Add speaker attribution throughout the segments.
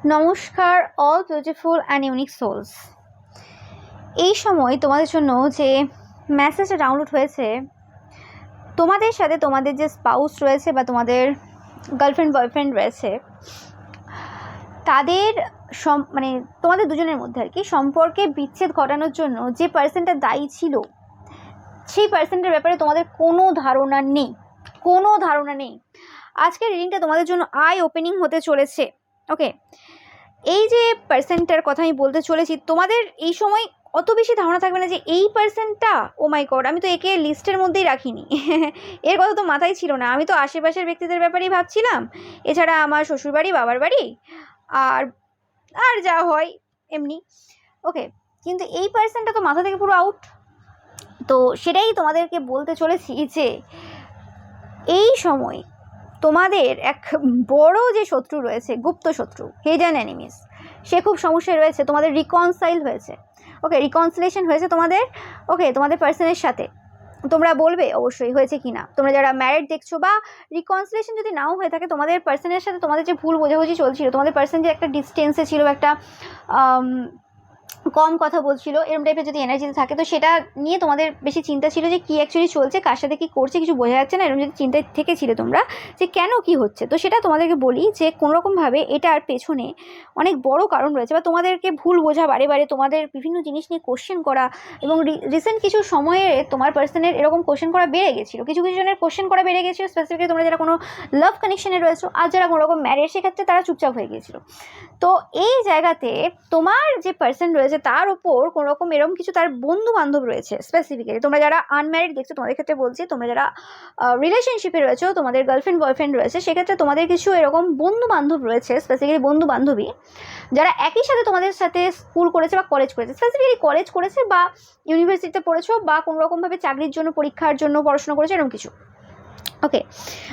Speaker 1: নমস্কার all beautiful and unique souls. এই সময় তোমাদের জন্য যে মেসেজটা ডাউনলোড হয়েছে, তোমাদের সাথে তোমাদের যে স্পাউস রয়েছে বা তোমাদের গার্লফ্রেন্ড বয়ফ্রেন্ড রয়েছে, তাদের মানে তোমাদের দুজনের মধ্যে আর কি সম্পর্কে বিচ্ছেদ ঘটানোর জন্য যে পার্সনটা দায়ী ছিল, সেই পার্সনটার ব্যাপারে তোমাদের কোনো ধারণা নেই। আজকের রিডিংটা তোমাদের জন্য আই ওপেনিং হতে চলেছে। ওকে, এই যে পার্সনটার কথা আমি বলতে চলেছি, তোমাদের এই সময় অত বেশি ধারণা থাকবে না যে এই পার্সনটা, ও মাই গড, আমি তো একে লিস্টের মধ্যেই রাখিনি। এর কথা তো মাথায় ছিল না। আমি তো আশেপাশের ব্যক্তিদের ব্যাপারেই ভাবছিলাম, এছাড়া আমার শ্বশুরবাড়ি, বাবার বাড়ি, আর আর যা হয় এমনি। ওকে, কিন্তু এই পার্সনটা তো মাথা থেকে পুরো আউট। তো সেটাই তোমাদেরকে বলতে চলেছি যে এই সময় তোমাদের এক বড় যে শত্রু রয়েছে, গুপ্ত শত্রু, হিডেন এনিমিস, সে খুব সমস্যায় রয়েছে। তোমাদের রিকনসাইল হয়েছে, ওকে, রিকনসিলেশন হয়েছে তোমাদের, ওকে, তোমাদের পার্সনের সাথে। তোমরা বলবে অবশ্যই হয়েছে কি না। তোমরা যারা ম্যারিড দেখছো, বা রিকনসিলেশন যদি নাও হয়ে থাকে, তোমাদের পার্সনের সাথে তোমাদের যে ভুল বোঝাবুঝি চলছিল, তোমাদের পার্সন যে একটা ডিস্টেন্সে ছিল, একটা কম কথা বলছিল, এরকম টাইপের যদি এনার্জিতে থাকে, তো সেটা নিয়ে তোমাদের বেশি চিন্তা ছিল যে কী অ্যাকচুয়ালি চলছে, কার সাথে কী করছে, কিছু বোঝা যাচ্ছে না। এরকম যদি চিন্তায় থেকেছিলে তোমরা যে কেন কি হচ্ছে, তো সেটা তোমাদেরকে বলি যে কোনোরকমভাবে এটার পেছনে অনেক বড় কারণ রয়েছে, বা তোমাদেরকে ভুল বোঝা, বারে বারে তোমাদের বিভিন্ন জিনিস নিয়ে কোশ্চেন করা, এবং রিসেন্ট কিছু সময়ে তোমার পার্সনের এরকম কোশ্চেন করা বেড়ে গেছিলো, কিছু জনের কোশ্চেন করা বেড়ে গেছিলো। স্পেসিফিক্যালি তোমরা যারা কোনো লাভ কানেকশনে রয়েছো, আর যারা কোনোরকম ম্যারেজ, সেক্ষেত্রে তারা চুপচাপ হয়ে গিয়েছিলো। তো এই জায়গাতে তোমার যে পার্সন রয়েছে, তার উপর কোনোরকম এরকম কিছু তার বন্ধু বান্ধব রয়েছে। স্পেসিফিক্যালি তোমরা যারা আনম্যারিড দেখছো, তোমাদের ক্ষেত্রে বলছি, তোমরা যারা রিলেশনশিপে রয়েছো, তোমাদের গার্লফ্রেন্ড বয়ফ্রেন্ড রয়েছে, সেক্ষেত্রে তোমাদের কিছু এরকম বন্ধু বান্ধব রয়েছে, স্পেসিফিক্যালি বন্ধু বান্ধবী, যারা একই সাথে তোমাদের সাথে স্কুল করেছে বা কলেজ করেছে, স্পেসিফিক্যালি কলেজ করেছে, বা ইউনিভার্সিটিতে পড়েছো, বা কোনোরকমভাবে চাকরির জন্য, পরীক্ষার জন্য পড়াশোনা করেছো, এরকম কিছু, ওকে,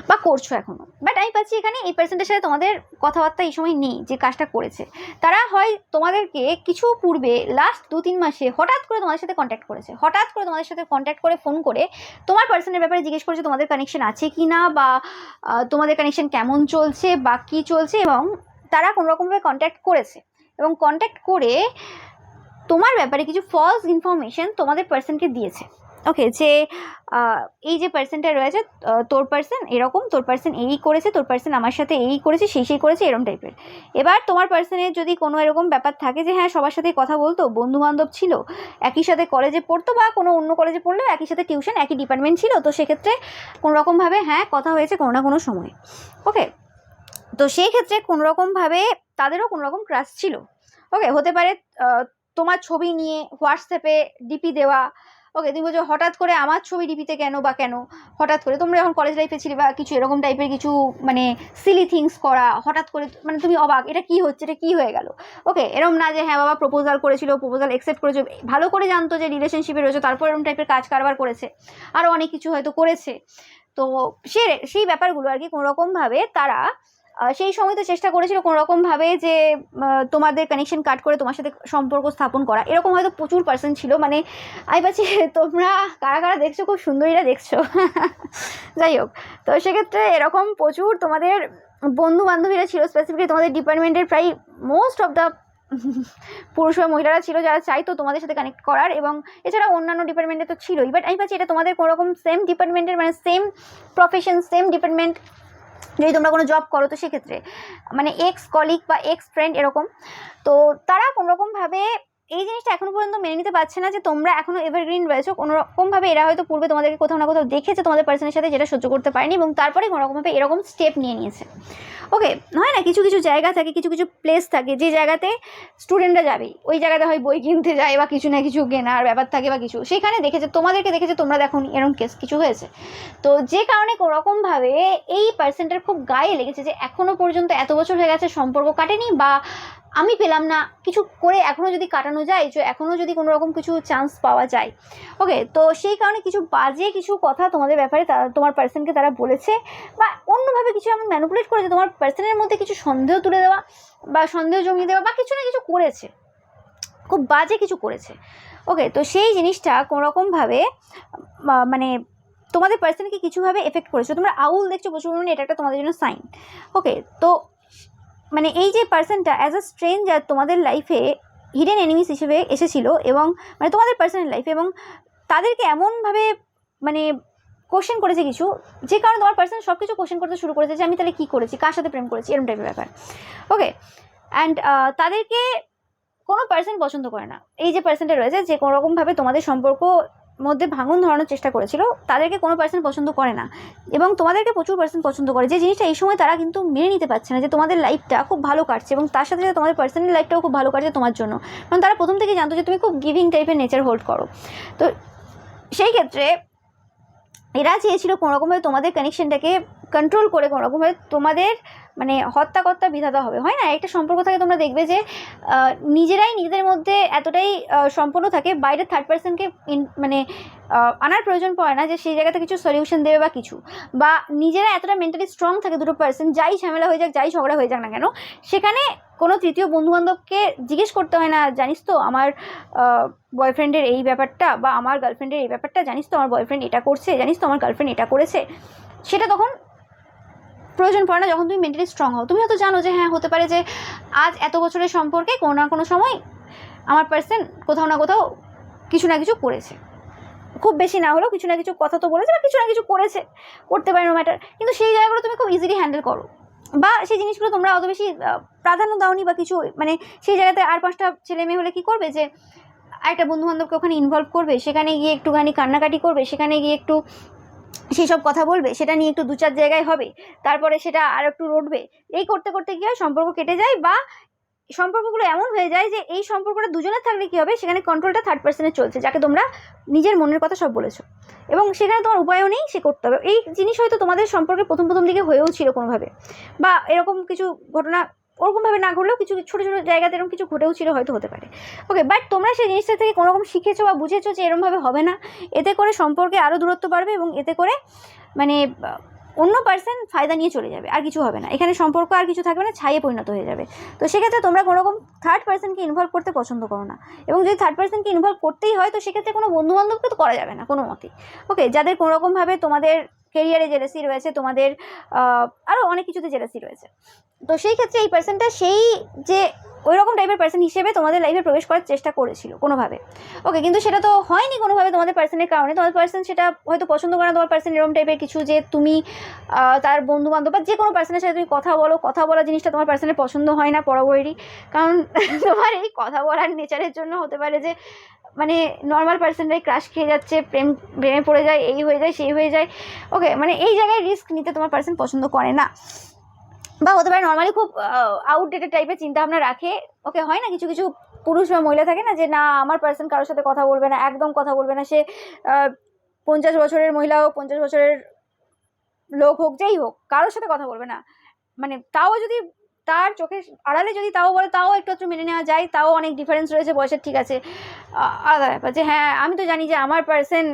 Speaker 1: বা করছো এখনো। বাট আমি পাচ্ছি এখানে এই পার্সনটার সাথে তোমাদের কথাবার্তা এই সময় নেই। যে কাজটা করেছে, তারা হয় তোমাদেরকে কিছু পূর্বে লাস্ট 2-3 মাসে হঠাৎ করে তোমাদের সাথে কন্ট্যাক্ট করেছে, হঠাৎ করে তোমাদের সাথে কন্ট্যাক্ট করে ফোন করে তোমার পার্সনের ব্যাপারে জিজ্ঞেস করেছে তোমাদের কানেকশন আছে কি না, বা তোমাদের কানেকশন কেমন চলছে বা কী চলছে। এবং তারা কোনোরকমভাবে কন্ট্যাক্ট করেছে, এবং কন্ট্যাক্ট করে তোমার ব্যাপারে কিছু ফলস ইনফরমেশন তোমাদের পার্সনকে দিয়েছে। ওকে, যে এই যে পার্সনটা রয়েছে, তোর পার্সন এরকম, তোর পার্সন এই করেছে, তোর পার্সন আমার সাথে এই করেছে, সেই করেছে, এরকম টাইপের। এবার তোমার পার্সনের যদি কোনো এরকম ব্যাপার থাকে যে হ্যাঁ, সবার সাথেই কথা বলতো, বন্ধু বান্ধব ছিল, একই সাথে কলেজে পড়তো, বা কোনো অন্য কলেজে পড়লেও একই সাথে টিউশন, একই ডিপার্টমেন্ট ছিল, তো সেক্ষেত্রে কোনোরকমভাবে হ্যাঁ কথা হয়েছে কোনো না কোনো সময়। ওকে, তো সেই ক্ষেত্রে কোনোরকমভাবে তাদেরও কোনোরকম ক্রাশ ছিল। ওকে, হতে পারে তোমার ছবি নিয়ে হোয়াটসঅ্যাপে ডিপি দেওয়া। ওকে, তুমি বলছো হঠাৎ করে আমার ছবি ডিপিতে কেন, বা কেন হঠাৎ করে, তোমরা যখন কলেজ লাইফে ছিলে বা কিছু এরকম টাইপের কিছু মানে সিলি থিংস করা, হঠাৎ করে মানে তুমি অবাক, এটা কি হচ্ছে, এটা কি হয়ে গেল। ওকে, এরকম না যে হ্যাঁ বাবা প্রপোজাল করেছিল, প্রপোজাল অ্যাকসেপ্ট করেছে, ভালো করে জানতো যে রিলেশনশিপে রয়েছে, তারপর এরকম টাইপের কাজ কারবার করেছে, আরও অনেক কিছু হয়তো করেছে। তো সেই ব্যাপারগুলো আর কি কোনোরকমভাবে তারা সেই সময় তো চেষ্টা করেছিল কোনোরকমভাবে যে তোমাদের কানেকশন কাট করে তোমার সাথে সম্পর্ক স্থাপন করা। এরকম হয়তো প্রচুর পার্সন ছিল। মানে আমি পাচ্ছি তোমরা কারা কারা দেখছো, খুব সুন্দরীরা দেখছো। যাই হোক, তো সেক্ষেত্রে এরকম প্রচুর তোমাদের বন্ধু বান্ধবীরা ছিল, স্পেসিফিকলি তোমাদের ডিপার্টমেন্টের প্রায় মোস্ট অফ দ্য পুরুষ বা মহিলারা ছিল, যারা চাইতো তোমাদের সাথে কানেক্ট করার। এবং এছাড়া অন্যান্য ডিপার্টমেন্টে তো ছিলই। বাট আমি পাচ্ছি এটা তোমাদের কোনোরকম সেম ডিপার্টমেন্টের, মানে সেম প্রফেশন, সেম ডিপার্টমেন্ট। যদি তোমরা কোনো জব করো, তো সেক্ষেত্রে মানে এক্স কলিগ বা এক্স ফ্রেন্ড এরকম। তো তারা কোনোরকমভাবে এই জিনিসটা এখনো পর্যন্ত মেনে নিতে পারছে না যে তোমরা এখনো এভারগ্রিন রয়েছো। কোনোরকমভাবে এরা হয়তো পূর্বে তোমাদেরকে কোথাও না কোথাও দেখেছে তোমাদের পার্সনের সাথে, যেটা সহ্য করতে পারেনি, এবং তারপরে কোনোরকমভাবে এরকম স্টেপ নিয়ে নিয়েছে। ওকে, হয় না, কিছু কিছু জায়গা থাকে, কিছু কিছু প্লেস থাকে, যে জায়গাতে স্টুডেন্টরা যাবেই, ওই জায়গাতে হয় বই কিনতে যায়, বা কিছু না কিছু কেনার ব্যাপার থাকে, বা কিছু সেখানে দেখেছে, তোমাদেরকে দেখেছে, তোমরা দেখোনি, এরকম কেস কিছু হয়েছে। তো যে কারণে কোনোরকমভাবে এই পার্সনটার খুব গায়ে লেগেছে যে এখনো পর্যন্ত এত বছর হয়ে গেছে, সম্পর্ক কাটেনি, বা আমি পেলাম না, কিছু করে এখনও যদি কাটানো যায়, যে এখনও যদি কোনো রকম কিছু চান্স পাওয়া যায়। ওকে, তো সেই কারণে কিছু বাজে কিছু কথা তোমাদের ব্যাপারে তোমার পার্সনকে তারা বলেছে, বা অন্যভাবে কিছু এমন ম্যানিপুলেট করেছে তোমার পার্সনের মধ্যে কিছু সন্দেহ তুলে দেওয়া, বা সন্দেহ জমিয়ে দেওয়া, বা কিছু না কিছু করেছে, খুব বাজে কিছু করেছে। ওকে, তো সেই জিনিসটা কোনোরকমভাবে মানে তোমাদের পার্সনকে কিছুভাবে এফেক্ট করেছো। তোমরা আউল দেখছো প্রচুর পরিমাণে, এটা একটা তোমাদের জন্য সাইন। ওকে, তো মানে এই যে পার্সনটা অ্যাজ আ স্ট্রেঞ্জার তোমাদের লাইফে হিডেন এনিমিস হিসেবে এসেছিলো, এবং মানে তোমাদের পার্সোনাল লাইফে, এবং তাদেরকে এমনভাবে মানে কোশ্চেন করেছে কিছু, যে কারণে তোমার পার্সন সব কিছু কোশ্চেন করতে শুরু করেছে যে আমি তাহলে কী করেছি, কার সাথে প্রেম করেছি, এরকম টাইপের ব্যাপার। ওকে, অ্যান্ড তাদেরকে কোনো পার্সন পছন্দ করে না। এই যে পার্সনটা রয়েছে যে কোনোরকমভাবে তোমাদের সম্পর্ক মধ্যে ভাঙন ধরানোর চেষ্টা করেছিল, তাদেরকে কোনো পার্সন পছন্দ করে না, এবং তোমাদেরকে প্রচুর পার্সন পছন্দ করে। যে জিনিসটা এই সময় তারা কিন্তু মেনে নিতে পারছে না, যে তোমাদের লাইফটা খুব ভালো কাটছে, এবং তার সাথে সাথে তোমাদের পার্সোনাল লাইফটাও খুব ভালো কাটছে তোমার জন্য, কারণ তারা প্রথম থেকে জানতো যে তুমি খুব গিভিং টাইপের নেচার হোল্ড করো। তো সেই ক্ষেত্রে এরা চেয়েছিল কোনোরকমভাবে তোমাদের কানেকশনটাকে কন্ট্রোল করে, কোনোরকমভাবে তোমাদের মানে হত্যাকর্তা বিধাতা হবে, হয় না একটা সম্পর্ক থাকে, তোমরা দেখবে যে নিজেরাই নিজেদের মধ্যে এতটাই সম্পূর্ণ থাকে, বাইরের থার্ড পার্সনকে মানে আনার প্রয়োজন পড়ে না যে সেই জায়গাতে কিছু সলিউশন দেবে বা কিছু, বা নিজেরা এতটা মেন্টালি স্ট্রং থাকে দুটো পার্সন, যাই ঝামেলা হয়ে যাক, যাই ঝগড়া হয়ে যাক না কেন, সেখানে কোনো তৃতীয় বন্ধুবান্ধবকে জিজ্ঞেস করতে হয় না, জানিস তো আমার বয়ফ্রেন্ডের এই ব্যাপারটা, বা আমার গার্লফ্রেন্ডের এই ব্যাপারটা, জানিস তো আমার বয়ফ্রেন্ড এটা করছে, জানিস তো আমার গার্লফ্রেন্ড এটা করেছে। সেটা তখন প্রয়োজন পড়ে না যখন তুমি মেন্টালি স্ট্রং হও। তুমি হয়তো জানো যে হ্যাঁ, হতে পারে যে আজ এত বছরের সম্পর্কে কোনো না কোনো সময় আমার পার্সন কোথাও না কোথাও কিছু না কিছু করেছে, খুব বেশি না হলেও কিছু না কিছু কথা তো বলেছে, বা কিছু না কিছু করেছে, করতে পারে, নো ম্যাটার। কিন্তু সেই জায়গাগুলো তুমি খুব ইজিলি হ্যান্ডেল করো, বা সেই জিনিসগুলো তোমরা অত বেশি প্রাধান্য দাওনি বা কিছু, মানে সেই জায়গাতে আর 5টা ছেলে মেয়ে হলে কী করবে, যে একটা বন্ধুবান্ধবকে ওখানে ইনভলভ করবে, সেখানে গিয়ে একটুখানি কান্নাকাটি করবে, সেখানে গিয়ে একটু সেই সব কথা বলবে, সেটা নিয়ে একটু 2-4 জায়গায় হবে, তারপরে সেটা আর একটু রটবে। এই করতে করতে কী হয়, সম্পর্ক কেটে যায়, বা সম্পর্কগুলো এমন হয়ে যায় যে এই সম্পর্কটা দুজনের থাকলে কী হবে, সেখানে কন্ট্রোলটা থার্ড পার্সনের চলছে, যাকে তোমরা নিজের মনের কথা সব বলেছো, এবং সেখানে তোমার উপায়ও নেই, সে করতে হবে। এই জিনিস হয়তো তোমাদের সম্পর্কে প্রথম দিকে হয়েও ছিল কোনোভাবে, বা এরকম কিছু ঘটনা ওরকমভাবে না ঘটলেও কিছু ছোটো ছোটো জায়গাতে এরকম কিছু ঘটেও ছিল, হয়তো হতে পারে। ওকে, বাট তোমরা সেই জিনিসটা থেকে কোনোরকম শিখেছো বা বুঝেছো যে এরকমভাবে হবে না, এতে করে সম্পর্কে আরও দূরত্ব বাড়বে, এবং এতে করে মানে অন্য পার্সন ফায়দা নিয়ে চলে যাবে, আর কিছু হবে না, এখানে সম্পর্ক আর কিছু থাকবে না, ছাইয়ে পরিণত হয়ে যাবে। তো সেক্ষেত্রে তোমরা কোনোরকম থার্ড পার্সনকে ইনভলভ করতে পছন্দ করো না, এবং যদি থার্ড পার্সনকে ইনভলভ করতেই হয়, তো সেক্ষেত্রে কোনো বন্ধুবান্ধবকে তো করা যাবে না কোনো মতেই। ওকে, যাদের কোনোরকমভাবে তোমাদের কেরিয়ারে জেলাসি রয়েছে, তোমাদের আরও অনেক কিছুতে জেলাসি রয়েছে, তো সেই ক্ষেত্রে এই পার্সনটা সেই যে ওই রকম টাইপের পার্সন হিসেবে তোমাদের লাইফে প্রবেশ করার চেষ্টা করেছিল কোনোভাবে। ওকে, কিন্তু সেটা তো হয়নি কোনোভাবে তোমাদের পার্সনের কারণে, তোমার পার্সন সেটা হয়তো পছন্দ করে না, তোমার পার্সন এরকম টাইপের কিছু, যে তুমি তার বন্ধু বান্ধব বা যে কোনো পার্সনের সাথে তুমি কথা বলো, কথা বলা জিনিসটা তোমার পার্সনের পছন্দ হয় না বরাবরই, কারণ তোমার এই কথা বলার নেচারের জন্য হতে পারে যে মানে নর্মাল পার্সনরাই ক্রাশ খেয়ে যাচ্ছে, প্রেমে পড়ে যায়, এই হয়ে যায় সেই হয়ে যায়। ওকে, মানে এই জায়গায় রিস্ক নিতে তোমার পার্সন পছন্দ করে না, বা হতে পারে নর্মালি খুব আউটডেটেড টাইপের চিন্তাভাবনা রাখে। ওকে, হয় না কিছু কিছু পুরুষ বা মহিলা থাকে না, যে না আমার পার্সন কারোর সাথে কথা বলবে না, একদম কথা বলবে না, সে 50 বছরের মহিলা হোক, 50 বছরের লোক হোক, যেই হোক, কারোর সাথে কথা বলবে না, মানে তাও যদি তার চোখের আড়ালে যদি তাও বলে, তাও একটু মেনে নেওয়া যায়, তাও অনেক ডিফারেন্স রয়েছে বয়সের, ঠিক আছে, আলাদা ব্যাপার। যে হ্যাঁ, আমি তো জানি যে আমার পার্সন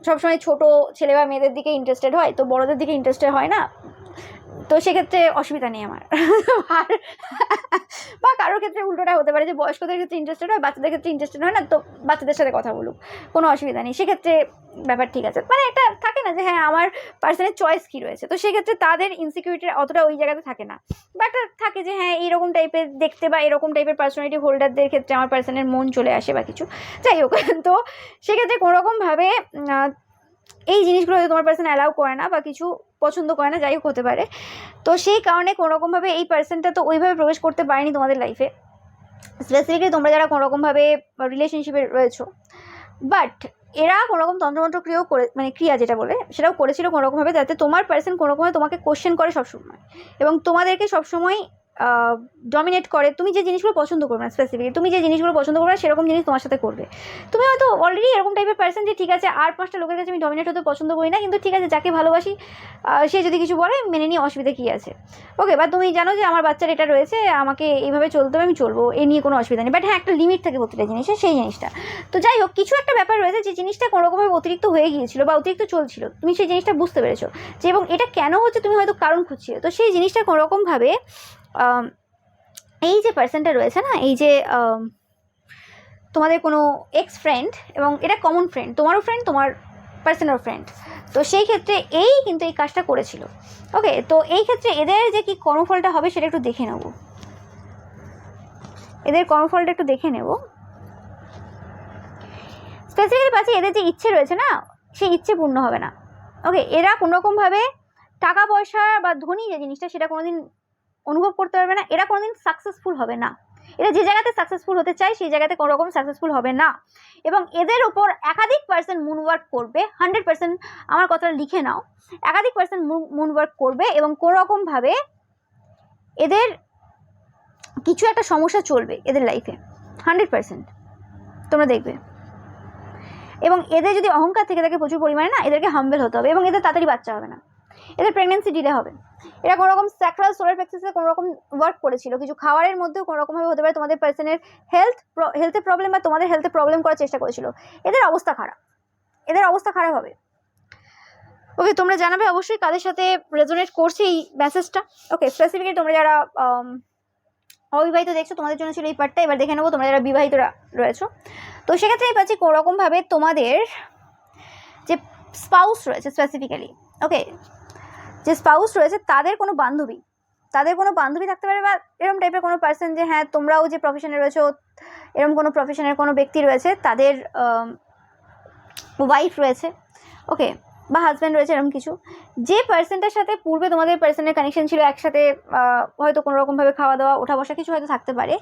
Speaker 1: সবসময় ছোটো ছেলে বা মেয়েদের দিকে ইন্টারেস্টেড হয়, তো বড়োদের দিকে ইন্টারেস্টেড হয় না, তো সেক্ষেত্রে অসুবিধা নেই আমার। আর বা কারোর ক্ষেত্রে উল্টোটা হতে পারে, যে বয়স্কদের ক্ষেত্রে ইন্টারেস্টেড হয়, বাচ্চাদের ক্ষেত্রে ইন্টারেস্টেড হয় না, তো বাচ্চাদের সাথে কথা বলুক, কোনো অসুবিধা নেই, সেক্ষেত্রে ব্যাপার ঠিক আছে। মানে একটা থাকে না যে হ্যাঁ, আমার পার্সনের চয়েস কী রয়েছে, তো সেক্ষেত্রে তাদের ইনসিকিউরিটির অতটা ওই জায়গাতে থাকে না, বা একটা থাকে যে হ্যাঁ, এইরকম টাইপের দেখতে বা এরকম টাইপের পার্সোনালিটি হোল্ডারদের ক্ষেত্রে আমার পার্সনের মন চলে আসে বা কিছু, যাই হোক। তো সেক্ষেত্রে কোনোরকমভাবে এই জিনিসগুলো হয়তো তোমার পার্সন অ্যালাউ করে না, বা কিছু পছন্দ করে না, যাই হোক হতে পারে। তো সেই কারণে কোনোরকমভাবে এই পার্সনটা তো ওইভাবে প্রবেশ করতে পারেনি তোমাদের লাইফে, স্পেসিফিকলি তোমরা যারা কোনোরকমভাবে রিলেশনশিপে রয়েছো। বাট এরা কোনোরকম তন্ত্রমন্ত্র ক্রিয়াও করে, মানে ক্রিয়া যেটা বলে সেটাও করেছিল কোনোরকমভাবে, যাতে তোমার পার্সন কোনোরকমভাবে তোমাকে কোশ্চেন করে সবসময়, এবং তোমাদেরকে সবসময় ডমিনেট করে। তুমি যে জিনিসগুলো পছন্দ করবে না, স্পেসিফিকলি তুমি যে জিনিসগুলো পছন্দ করবে না, সেরকম জিনিস তোমার সাথে করবে। তুমি হয়তো অলরেডি এরকম টাইপের পার্সন যে ঠিক আছে, আর 5টা লোকের কাছে আমি ডমিনেট হতে পছন্দ করি না, কিন্তু ঠিক আছে, যাকে ভালোবাসি সে যদি কিছু বলে মেনে নিয়ে অসুবিধা কী আছে। ওকে, বা তুমি জানো যে আমার বাচ্চার এটা রয়েছে, আমাকে এইভাবে চলতে হবে, আমি চলবো, এ নিয়ে কোনো অসুবিধা নেই। বাট হ্যাঁ, একটা লিমিট থাকে প্রতিটা জিনিসের, সেই জিনিসটা। তো যাই হোক, কিছু একটা ব্যাপার রয়েছে যে জিনিসটা কোনোরকমভাবে অতিরিক্ত হয়ে গিয়েছিল বা অতিরিক্ত চলছিল, তুমি সেই জিনিসটা বুঝতে পেরেছো যে, এবং এটা কেন হচ্ছে তুমি হয়তো কারণ খুঁজছিলে। তো সেই জিনিসটা কোনোরকমভাবে এই যে পার্সনটা রয়েছে না, এই যে তোমাদের কোনো এক্স ফ্রেন্ড, এবং এটা কমন ফ্রেন্ড, তোমারও ফ্রেন্ড, তোমার পার্সনেরও ফ্রেন্ড, তো সেই ক্ষেত্রে এই কিন্তু এই কাজটা করেছিল। ওকে, তো এই ক্ষেত্রে এদের যে কী কর্মফলটা হবে সেটা একটু দেখে নেব। এদের কর্মফলটা একটু দেখে নেব। স্পেসিফিক্যালি পাচ্ছি এদের যে ইচ্ছে রয়েছে না, সেই ইচ্ছে পূর্ণ হবে না। ওকে, এরা কোনোরকমভাবে টাকা পয়সা বা ধনী যে জিনিসটা সেটা কোনোদিন অনুভব করতে পারবে না, এরা কোনোদিন সাকসেসফুল হবে না। এরা যে জায়গাতে সাকসেসফুল হতে চায় সেই জায়গাতে কোনো রকম সাকসেসফুল হবে না। এবং এদের ওপর একাধিক পার্সেন্ট মুন ওয়ার্ক করবে, 100%, আমার কথাটা লিখে নাও, একাধিক পার্সেন্ট মুন ওয়ার্ক করবে এবং কোনো রকমভাবে এদের কিছু একটা সমস্যা চলবে এদের লাইফে, 100% তোমরা দেখবে। এবং এদের যদি অহংকার থেকে থাকে প্রচুর পরিমাণে না, এদেরকে হাম্বেল হতে হবে এবং এদের তাড়াতাড়ি বাচ্চা হবে না, এদের প্রেগনেন্সি ডিলে হবে। এরা কোনো রকম স্যাক্রাল সোলার প্র্যাকটিসে কোনো রকম ওয়ার্ক করেছিল, কিছু খাবারের মধ্যেও কোনো রকমভাবে হতে পারে তোমাদের পার্সনের হেলথের প্রবলেম বা তোমাদের হেলথে প্রবলেম করার চেষ্টা করেছিল। এদের অবস্থা খারাপ, এদের অবস্থা খারাপ হবে। ওকে, তোমরা জানাবে অবশ্যই কাদের সাথে রেজোনেট করছে এই মেসেজটা। ওকে, স্পেসিফিকলি তোমরা যারা অবিবাহিত দেখছো তোমাদের জন্য ছিল এই পার্টটা। এবার দেখে নেবো তোমরা যারা বিবাহিতরা রয়েছো। তো সেক্ষেত্রে আমি পাচ্ছি কোনো রকমভাবে তোমাদের যে স্পাউস রয়েছে, স্পেসিফিক্যালি ওকে, যে স্পাউস রয়েছে তাদের কোনো বান্ধবী থাকতে পারে, বা এরকম টাইপের কোনো পার্সন, যে হ্যাঁ তোমরাও যে প্রফেশনে রয়েছো এরকম কোনো প্রফেশনের কোনো ব্যক্তি রয়েছে, তাদের ওয়াইফ রয়েছে, ওকে, বা হাজব্যান্ড রয়েছে, এরকম কিছু। যে পার্সনটার সাথে পূর্বে তোমাদের পার্সনের কানেকশন ছিল, একসাথে হয়তো কোনো রকমভাবে খাওয়া দাওয়া ওঠা বসা কিছু হয়তো থাকতে পারে,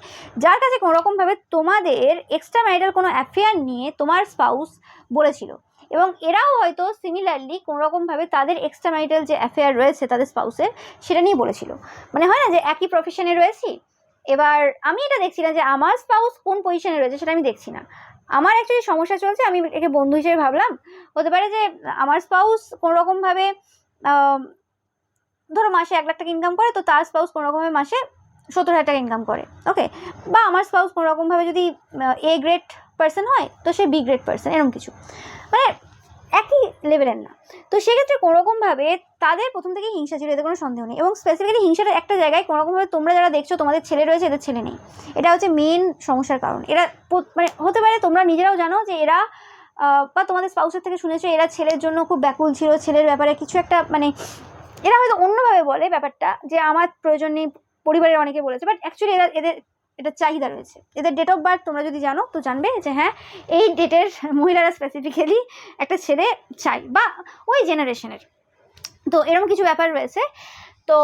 Speaker 1: যার কাছে কোনো রকমভাবে তোমাদের এক্সট্রা ম্যারিটাল কোনো অ্যাফেয়ার নিয়ে তোমার স্পাউস বলেছিল। এবং এরাও হয়তো সিমিলারলি কোনো রকমভাবে তাদের এক্সট্রা ম্যারিটাল যে অ্যাফেয়ার রয়েছে তাদের স্পাউসের, সেটা নিয়ে বলেছিল। মানে হয় না যে একই প্রফেশনে রয়েছি, এবার আমি এটা দেখছি না যে আমার স্পাউস কোন পজিশনে রয়েছে, সেটা আমি দেখছি না। আমার অ্যাকচুয়ালি সমস্যা চলছে, আমি একে বন্ধু হিসেবে ভাবলাম। হতে পারে যে আমার স্পাউস কোনো রকমভাবে ধরো মাসে 1 লাখ টাকা ইনকাম করে, তো তার স্পাউস কোনো রকমভাবে মাসে 70,000 টাকা ইনকাম করে, ওকে। বা আমার স্পাউস কোনো রকমভাবে যদি এ গ্রেড পার্সন হয়, তো সে বি গ্রেড পার্সন, এরকম কিছু, মানে একই লেভেলের না। তো সেক্ষেত্রে কোনোরকমভাবে তাদের প্রথম থেকেই হিংসা ছিল, এতে কোনো সন্দেহ নেই। এবং স্পেসিফিক্যালি হিংসাটা একটা জায়গায় কোনোরকমভাবে তোমরা যারা দেখছো তোমাদের ছেলে রয়েছে, এদের ছেলে নেই, এটা হচ্ছে মেন সমস্যার কারণ। এরা মানে হতে পারে তোমরা নিজেরাও জানো যে এরা বা তোমাদের স্পাউসের থেকে শুনেছো এরা ছেলের জন্য খুব ব্যাকুল ছিল, ছেলের ব্যাপারে কিছু একটা, মানে এরা হয়তো অন্যভাবে বলে ব্যাপারটা যে আমার প্রয়োজন নেই, পরিবারের অনেকে বলেছে, বাট অ্যাকচুয়ালি এদের এটা চাহিদা রয়েছে। এদের ডেট অফ বার্থ তোমরা যদি জানো তো জানবে যে হ্যাঁ এই ডেটের মহিলারা স্পেসিফিক্যালি একটা ছেলে চাই, বা ওই জেনারেশনের। তো এরকম কিছু ব্যাপার রয়েছে। তো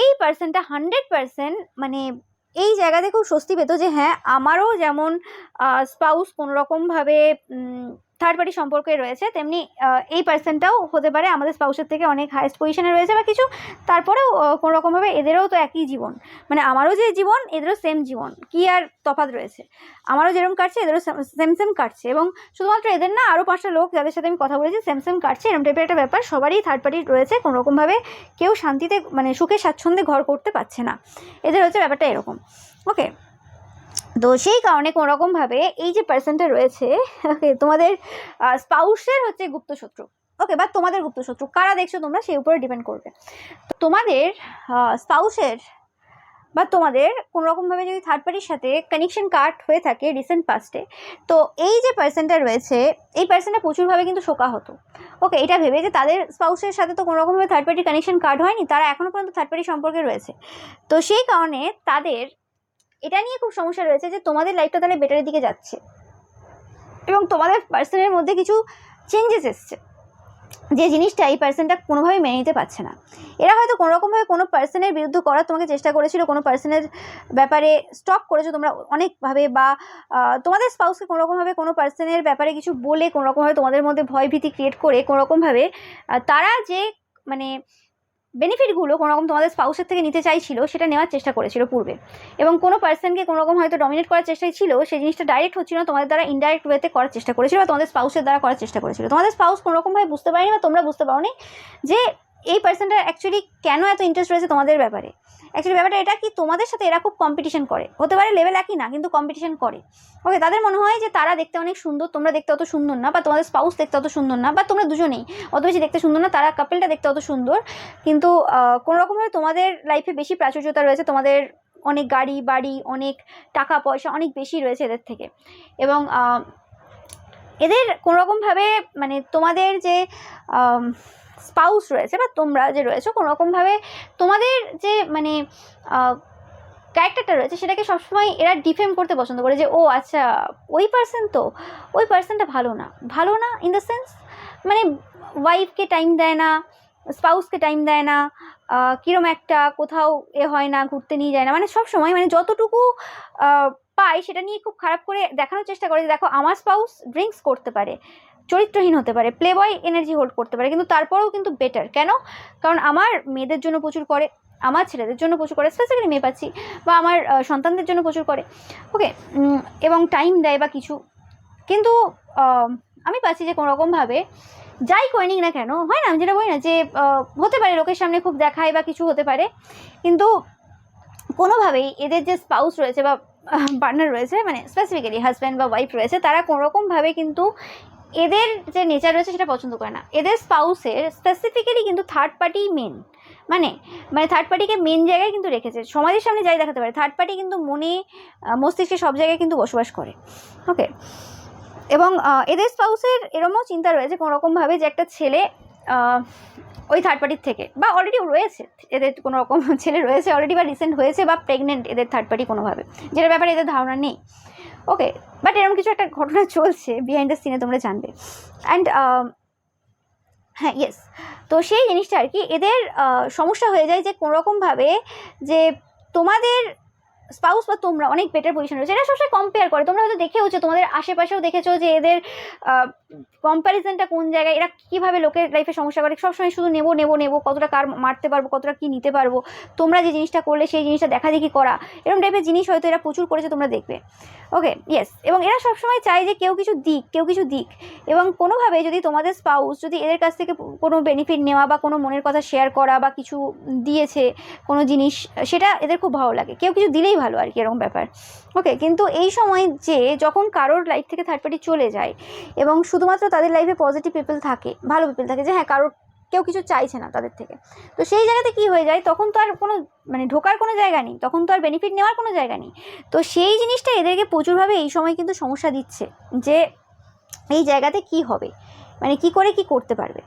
Speaker 1: এই পার্সনটা 100% মানে এই জায়গাতে খুব স্বস্তি পেত যে হ্যাঁ আমারও যেমন স্পাউস কোনোরকমভাবে থার্ড পার্টি সম্পর্কে রয়েছে, তেমনি এই পার্সনটাও হতে পারে আমাদের স্পাউসের থেকে অনেক হাইয়েস্ট পজিশনে রয়েছে বা কিছু। তারপরেও কোনোরকমভাবে এদেরও তো একই জীবন, মানে আমারও যে জীবন এদেরও সেম জীবন, কি আর তফাৎ রয়েছে? আমারও যেরকম কাটছে এদেরও সেম কাটছে। এবং শুধুমাত্র এদের না, আরও 5টা লোক যাদের সাথে আমি কথা বলেছি সেম কাটছে, এরকম টাইপের একটা ব্যাপার। সবারই থার্ড পার্টি রয়েছে, কোনোরকমভাবে কেউ শান্তিতে মানে সুখে স্বাচ্ছন্দ্যে ঘর করতে পারছে না, এদের হচ্ছে ব্যাপারটা এরকম, ওকে। তো সেই কারণে কোনোরকমভাবে এই যে পার্সনটা রয়েছে, ওকে, তোমাদের স্পাউসের হচ্ছে গুপ্তশত্রু, ওকে, বা তোমাদের গুপ্তশত্রু কারা দেখছো তোমরা সেই উপরে ডিপেন্ড করবে। তোমাদের স্পাউসের বা তোমাদের কোনোরকমভাবে যদি থার্ড পার্টির সাথে কানেকশন কাট হয়ে থাকে রিসেন্ট পাস্টে, তো এই যে পার্সনটা রয়েছে এই পার্সনটা প্রচুরভাবে কিন্তু শোকা হতো, ওকে, এটা ভেবে যে তাদের স্পাউসের সাথে তো কোনোরকমভাবে থার্ড পার্টি কানেকশন কাট হয়নি, তারা এখনও পর্যন্ত থার্ড পার্টি সম্পর্কে রয়েছে। তো সেই কারণে তাদের এটা নিয়ে খুব সমস্যা রয়েছে যে তোমাদের লাইফটা তাহলে বেটারের দিকে যাচ্ছে এবং তোমাদের পার্সনের মধ্যে কিছু চেঞ্জেস এসছে, যে জিনিসটা এই পার্সনটা কোনোভাবেই মেনে নিতে পারছে না। এরা হয়তো কোনোরকমভাবে কোনো পার্সনের বিরুদ্ধে করার তোমাকে চেষ্টা করেছিল, কোনো পার্সনের ব্যাপারে স্টপ করেছো তোমরা অনেকভাবে, বা তোমাদের স্পাউসকে কোনোরকমভাবে কোনো পার্সনের ব্যাপারে কিছু বলে কোনোরকমভাবে তোমাদের মধ্যে ভয় ভীতি ক্রিয়েট করে কোনোরকমভাবে তারা যে মানে বেনিফিটগুলো কোনোরকম তোমাদের স্পাউসের থেকে নিতে চাইছিল সেটা নেওয়ার চেষ্টা করেছিল পূর্বে। এবং কোনো পার্সনকে কোনোরকম হয়তো ডমিনেট করার চেষ্টাই ছিল, সেই জিনিসটা ডাইরেক্ট হচ্ছিল না, তোমাদের দ্বারা ইনডাইরেক্ট ওয়েতে করার চেষ্টা করেছিল, বা তোমাদের স্পাউসের দ্বারা করার চেষ্টা করেছিল। তোমাদের স্পাউস কোনোরকমভাবে বুঝতে পারেনি বা তোমরা বুঝতে পারোনি যে এই পার্সনটার অ্যাকচুয়ালি কেন এত ইন্টারেস্ট রয়েছে তোমাদের ব্যাপারে। অ্যাকচুয়ালি ব্যাপারটা এটা কি, তোমাদের সাথে এরা খুব কম্পিটিশন করে, হতে পারে লেভেল একই না কিন্তু কম্পিটিশন করে, ওকে। তাদের মনে হয় যে তারা দেখতে অনেক সুন্দর, তোমরা দেখতে অত সুন্দর না, বা তোমাদের স্পাউস দেখতে অত সুন্দর না, বা তোমরা দুজনেই অত বেশি দেখতে সুন্দর না, তারা কাপেলটা দেখতে অত সুন্দর, কিন্তু কোনোরকমভাবে তোমাদের লাইফে বেশি প্রাচুর্যতা রয়েছে, তোমাদের অনেক গাড়ি বাড়ি অনেক টাকা পয়সা অনেক বেশি রয়েছে এদের থেকে। এবং এদের কোনোরকমভাবে মানে তোমাদের যে স্পাউস রয়েছে বা তোমরা যে রয়েছো কোনোরকমভাবে তোমাদের যে মানে ক্যারেক্টারটা রয়েছে সেটাকে সবসময় এরা ডিফেম করতে পছন্দ করে, যে ও আচ্ছা ওই পার্সন তো, ওই পার্সনটা ভালো না, ভালো না ইন দ্য সেন্স মানে ওয়াইফকে টাইম দেয় না, স্পাউসকে টাইম দেয় না, কীরম একটা কোথাও হয় না, ঘুরতে নিয়ে যায় না, মানে সব সময় মানে যতটুকু পায় সেটা নিয়ে খুব খারাপ করে দেখানোর চেষ্টা করে যে দেখো আমার স্পাউস ড্রিঙ্কস করতে পারে, চরিত্রহীন হতে পারে, প্লে বয় এনার্জি হোল্ড করতে পারে, কিন্তু তারপরেও কিন্তু বেটার। কেন? কারণ আমার মেয়েদের জন্য প্রচুর করে, আমার ছেলেদের জন্য প্রচুর করে, স্পেসিফিক্যালি মেয়ে পাচ্ছি, বা আমার সন্তানদের জন্য প্রচুর করে, ওকে, এবং টাইম দেয় বা কিছু, কিন্তু আমি পাচ্ছি যে কোনোরকমভাবে যাই করে নিক না কেন, হয় না, আমি যেটা বলি না যে হতে পারে লোকের সামনে খুব দেখায় বা কিছু হতে পারে, কিন্তু কোনোভাবেই এদের যে স্পাউস রয়েছে বা পার্টনার রয়েছে, মানে স্পেসিফিক্যালি হাজব্যান্ড বা ওয়াইফ রয়েছে, তারা কোনোরকমভাবে কিন্তু এদের যে নেচার রয়েছে সেটা পছন্দ করে না। এদের স্পাউসের স্পেসিফিক্যালি কিন্তু থার্ড পার্টি মেন, মানে থার্ড পার্টিকে মেন জায়গায় কিন্তু রেখেছে, সমাজের সামনে যাই দেখাতে পারে, থার্ড পার্টি কিন্তু মনে মস্তিষ্কে সব জায়গায় কিন্তু বসবাস করে, ওকে। এবং এদের স্পাউসের এরমও চিন্তা রয়েছে কোনোরকমভাবে যে একটা ছেলে ওই থার্ড পার্টির থেকে, বা অলরেডি রয়েছে এদের কোনো রকম ছেলে রয়েছে অলরেডি, বা রিসেন্ট হয়েছে, বা প্রেগনেন্ট এদের থার্ড পার্টি কোনোভাবে, যেটার ব্যাপারে এদের ধারণা নেই, ওকে, বাট এরকম কিছু একটা ঘটনা চলছে বিহাইন্ড দ্য সিনে, তোমরা জানবে। অ্যান্ড হ্যাঁ, ইয়েস, তো সেই জিনিসটা আর কি এদের সমস্যা হয়ে যায় যে কোনোরকমভাবে যে তোমাদের স্পাউস বা তোমরা অনেক বেটার পজিশন রয়েছে, এটা সবসময় কম্পেয়ার করে, তোমরা হয়তো দেখেওছো, তোমাদের আশেপাশেও দেখেছো যে এদের কম্প্যারিজনটা কোন জায়গায়, এরা কীভাবে লোকের লাইফে সমস্যা করে, সবসময় শুধু নেবো নেবো নেবো, কতটা কার মারতে পারবো, কতটা কী নিতে পারবো, তোমরা যে জিনিসটা করলে সেই জিনিসটা দেখা দেখি করা, এরকম টাইপের জিনিস হয়তো এরা প্রচুর করেছে, তোমরা দেখবে, ওকে, ইয়েস। এবং এরা সবসময় চায় যে কেউ কিছু দিক, এবং কোনোভাবে যদি তোমাদের স্পাউস যদি এদের কাছ থেকে কোনো বেনিফিট নেওয়া বা কোনো মনের কথা শেয়ার করা বা কিছু দিয়েছে কোনো জিনিস, সেটা এদের খুব ভালো লাগে, কেউ কিছু দিলেই ভালো আর কি, এরকম ব্যাপার, ওকে। কিন্তু এই সময় যে যখন কারোর লাইফ থেকে থার্ড পার্টি চলে যায় এবং শুধুমাত্র তাদের লাইফে পজিটিভ পিপল থাকে, ভালো পিপল থাকে, যে হ্যাঁ কারোর কেউ কিছু চাইছে না তাদের থেকে, তো সেই জায়গাতে কি হয়ে যায়, তখন তো আর কোনো মানে ঢোকার কোনো জায়গা নেই, তখন তো আর বেনিফিট নেওয়ার কোনো জায়গা নেই, তো সেই জিনিসটা এদেরকে প্রচুরভাবে এই সময় কিন্তু সমস্যা দিচ্ছে যে এই জায়গাতে কি হবে, মানে কি করে কি করতে পারবে,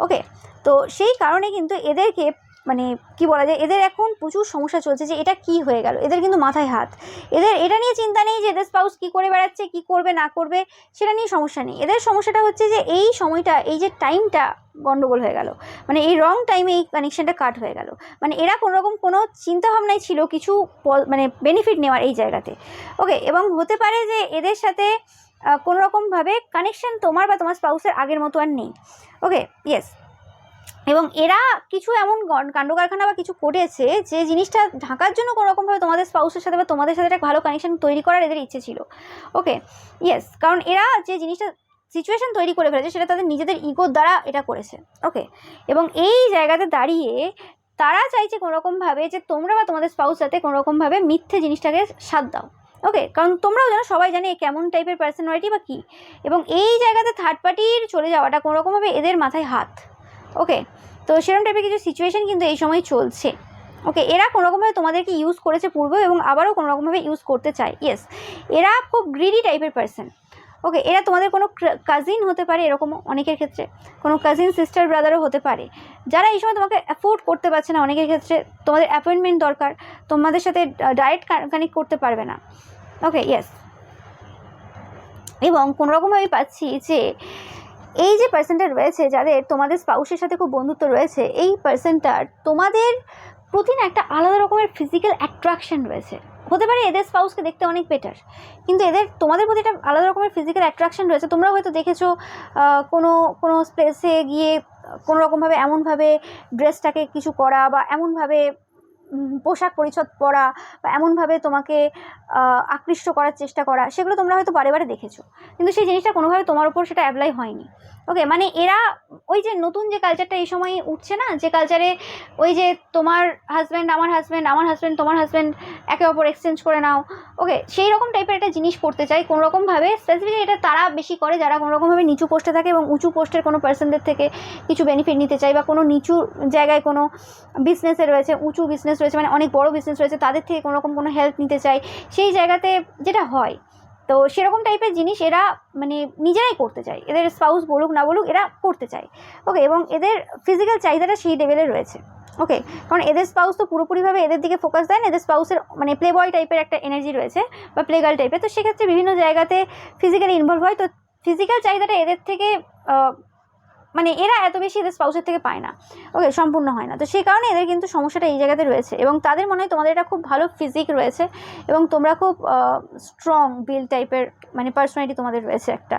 Speaker 1: ওকে। তো সেই কারণে কিন্তু এদেরকে মানে কি বলা যায়, এদের এখন প্রচুর সমস্যা চলছে যে এটা কি হয়ে গেল, এদের কিন্তু মাথায় হাত, এদের এটা নিয়ে চিন্তা নেই যে এদের স্পাউস কী করে বেড়াচ্ছে, কী করবে না করবে, সেটা নিয়ে সমস্যা নেই, এদের সমস্যাটা হচ্ছে যে এই সময়টা, এই যে টাইমটা গন্ডগোল হয়ে গেল, মানে এই রং টাইমে এই কানেকশানটা কাট হয়ে গেল, মানে এরা কোনোরকম কোনো চিন্তাভাবনাই ছিল কিছু মানে বেনিফিট নেওয়ার এই জায়গাতে, ওকে। এবং হতে পারে যে এদের সাথে কোনোরকমভাবে কানেকশান তোমার বা তোমার স্পাউসের আগের মতো আর নেই, ওকে, ইয়েস। এবং এরা কিছু এমন কাণ্ড কারখানা বা কিছু করেছে যে জিনিসটা ঢাকার জন্য কোনোরকমভাবে তোমাদের স্পাউসের সাথে বা তোমাদের সাথে একটা ভালো কানেকশন তৈরি করার এদের ইচ্ছে ছিল, ওকে, ইয়েস। কারণ এরা যে জিনিসটা সিচুয়েশান তৈরি করে ফেলেছে সেটা তাদের নিজেদের ইগোর দ্বারা এটা করেছে, ওকে। এবং এই জায়গাতে দাঁড়িয়ে তারা চাইছে কোনোরকমভাবে যে তোমরা বা তোমাদের স্পাউস যাতে কোনোরকমভাবে মিথ্যে জিনিসটাকে সাথ দাও, ওকে। কারণ তোমরাও জানো, সবাই জানে কেমন টাইপের পার্সোনালিটি বা কী, এবং এই জায়গাতে থার্ড পার্টির চলে যাওয়াটা কোনোরকমভাবে এদের মাথায় হাত, ওকে। তো সেরকম টাইপের কিছু সিচুয়েশান কিন্তু এই সময় চলছে, ওকে। এরা কোনোরকমভাবে তোমাদেরকে ইউজ করেছে পূর্বে এবং আবারও কোনোরকমভাবে ইউজ করতে চায়, ইয়েস। এরা খুব গ্রিডি টাইপের পার্সন, ওকে। এরা তোমাদের কোনো কাজিন হতে পারে, এরকমও অনেকের ক্ষেত্রে কোনো কাজিন সিস্টার ব্রাদারও হতে পারে, যারা এই সময় তোমাকে অ্যাফোর্ড করতে পারছে না, অনেকের ক্ষেত্রে তোমাদের অ্যাপয়েন্টমেন্ট দরকার, তোমাদের সাথে ডাইরেক্ট কানেক্ট করতে পারবে না, ওকে, ইয়েস। এবং কোনোরকমভাবে পাচ্ছি যে এই যে পার্সনটা রয়েছে, যাদের তোমাদের স্পাউসের সাথে খুব বন্ধুত্ব রয়েছে, এই পার্সনটার তোমাদের প্রতি না একটা আলাদা রকমের ফিজিক্যাল অ্যাট্রাকশন রয়েছে, হতে পারে এদের স্পাউসকে দেখতে অনেক বেটার, কিন্তু এদের তোমাদের প্রতি একটা আলাদা রকমের ফিজিক্যাল অ্যাট্রাকশন রয়েছে। তোমরা হয়তো দেখেছো কোনো কোনো স্পেসে গিয়ে কোনো রকমভাবে এমনভাবে ড্রেসটাকে কিছু করা, বা এমনভাবে পোশাক পরিচ্ছদ পরা, বা এমনভাবে তোমাকে আকৃষ্ট করার চেষ্টা করা, সেগুলো তোমরা হয়তো বারে বারে দেখেছো, কিন্তু সেই জিনিসটা কোনোভাবে তোমার উপর সেটা অ্যাপ্লাই হয়নি, ওকে। মানে এরা ওই যে নতুন যে কালচারটা এই সময় উঠছে না, যে কালচারে ওই যে তোমার হাজব্যান্ড আমার হাজব্যান্ড, আমার হাজব্যান্ড তোমার হাজব্যান্ড, একে অপর এক্সচেঞ্জ করে নাও, ওকে, সেই রকম টাইপের একটা জিনিস করতে চাই কোনোরকমভাবে। স্পেসিফিক্যালি এটা তারা বেশি করে যারা কোনোরকমভাবে নিচু পোস্টে থাকে এবং উঁচু পোস্টের কোনো পার্সনদের থেকে কিছু বেনিফিট নিতে চাই, বা কোনো নিচু জায়গায় কোনো বিজনেসে রয়েছে, উঁচু বিজনেস রয়েছে, মানে অনেক বড় বিজনেস রয়েছে, তাদের থেকে কোনোরকম কোনো হেল্প নিতে চাই, সেই জায়গাতে যেটা হয় তো সেরকম টাইপের জিনিস এরা মানে নিজেরাই করতে চায়, এদের স্পাউস বলুক না বলুক এরা করতে চায়। ওকে, এবং এদের ফিজিক্যাল চাহিদাটা সেই লেভেলে রয়েছে। ওকে, কারণ এদের স্পাউস তো পুরোপুরিভাবে এদের দিকে ফোকাস দেয় না, এদের স্পাউসের মানে প্লে বয় টাইপের একটা এনার্জি রয়েছে বা প্লে গার্ল টাইপের, তো সেক্ষেত্রে বিভিন্ন জায়গাতে ফিজিক্যালি ইনভলভ হয়। তো ফিজিক্যাল চাহিদাটা এদের থেকে মানে এরা এত বেশি এদের স্পাউসের থেকে পায় না। ওকে, সম্পূর্ণ হয় না। তো সেই কারণে এদের কিন্তু সমস্যাটা এই জায়গাতে রয়েছে, এবং তাদের মনে হয় তোমাদের এটা খুব ভালো ফিজিক রয়েছে এবং তোমরা খুব স্ট্রং বিল টাইপের মানে পার্সোনালিটি তোমাদের রয়েছে একটা।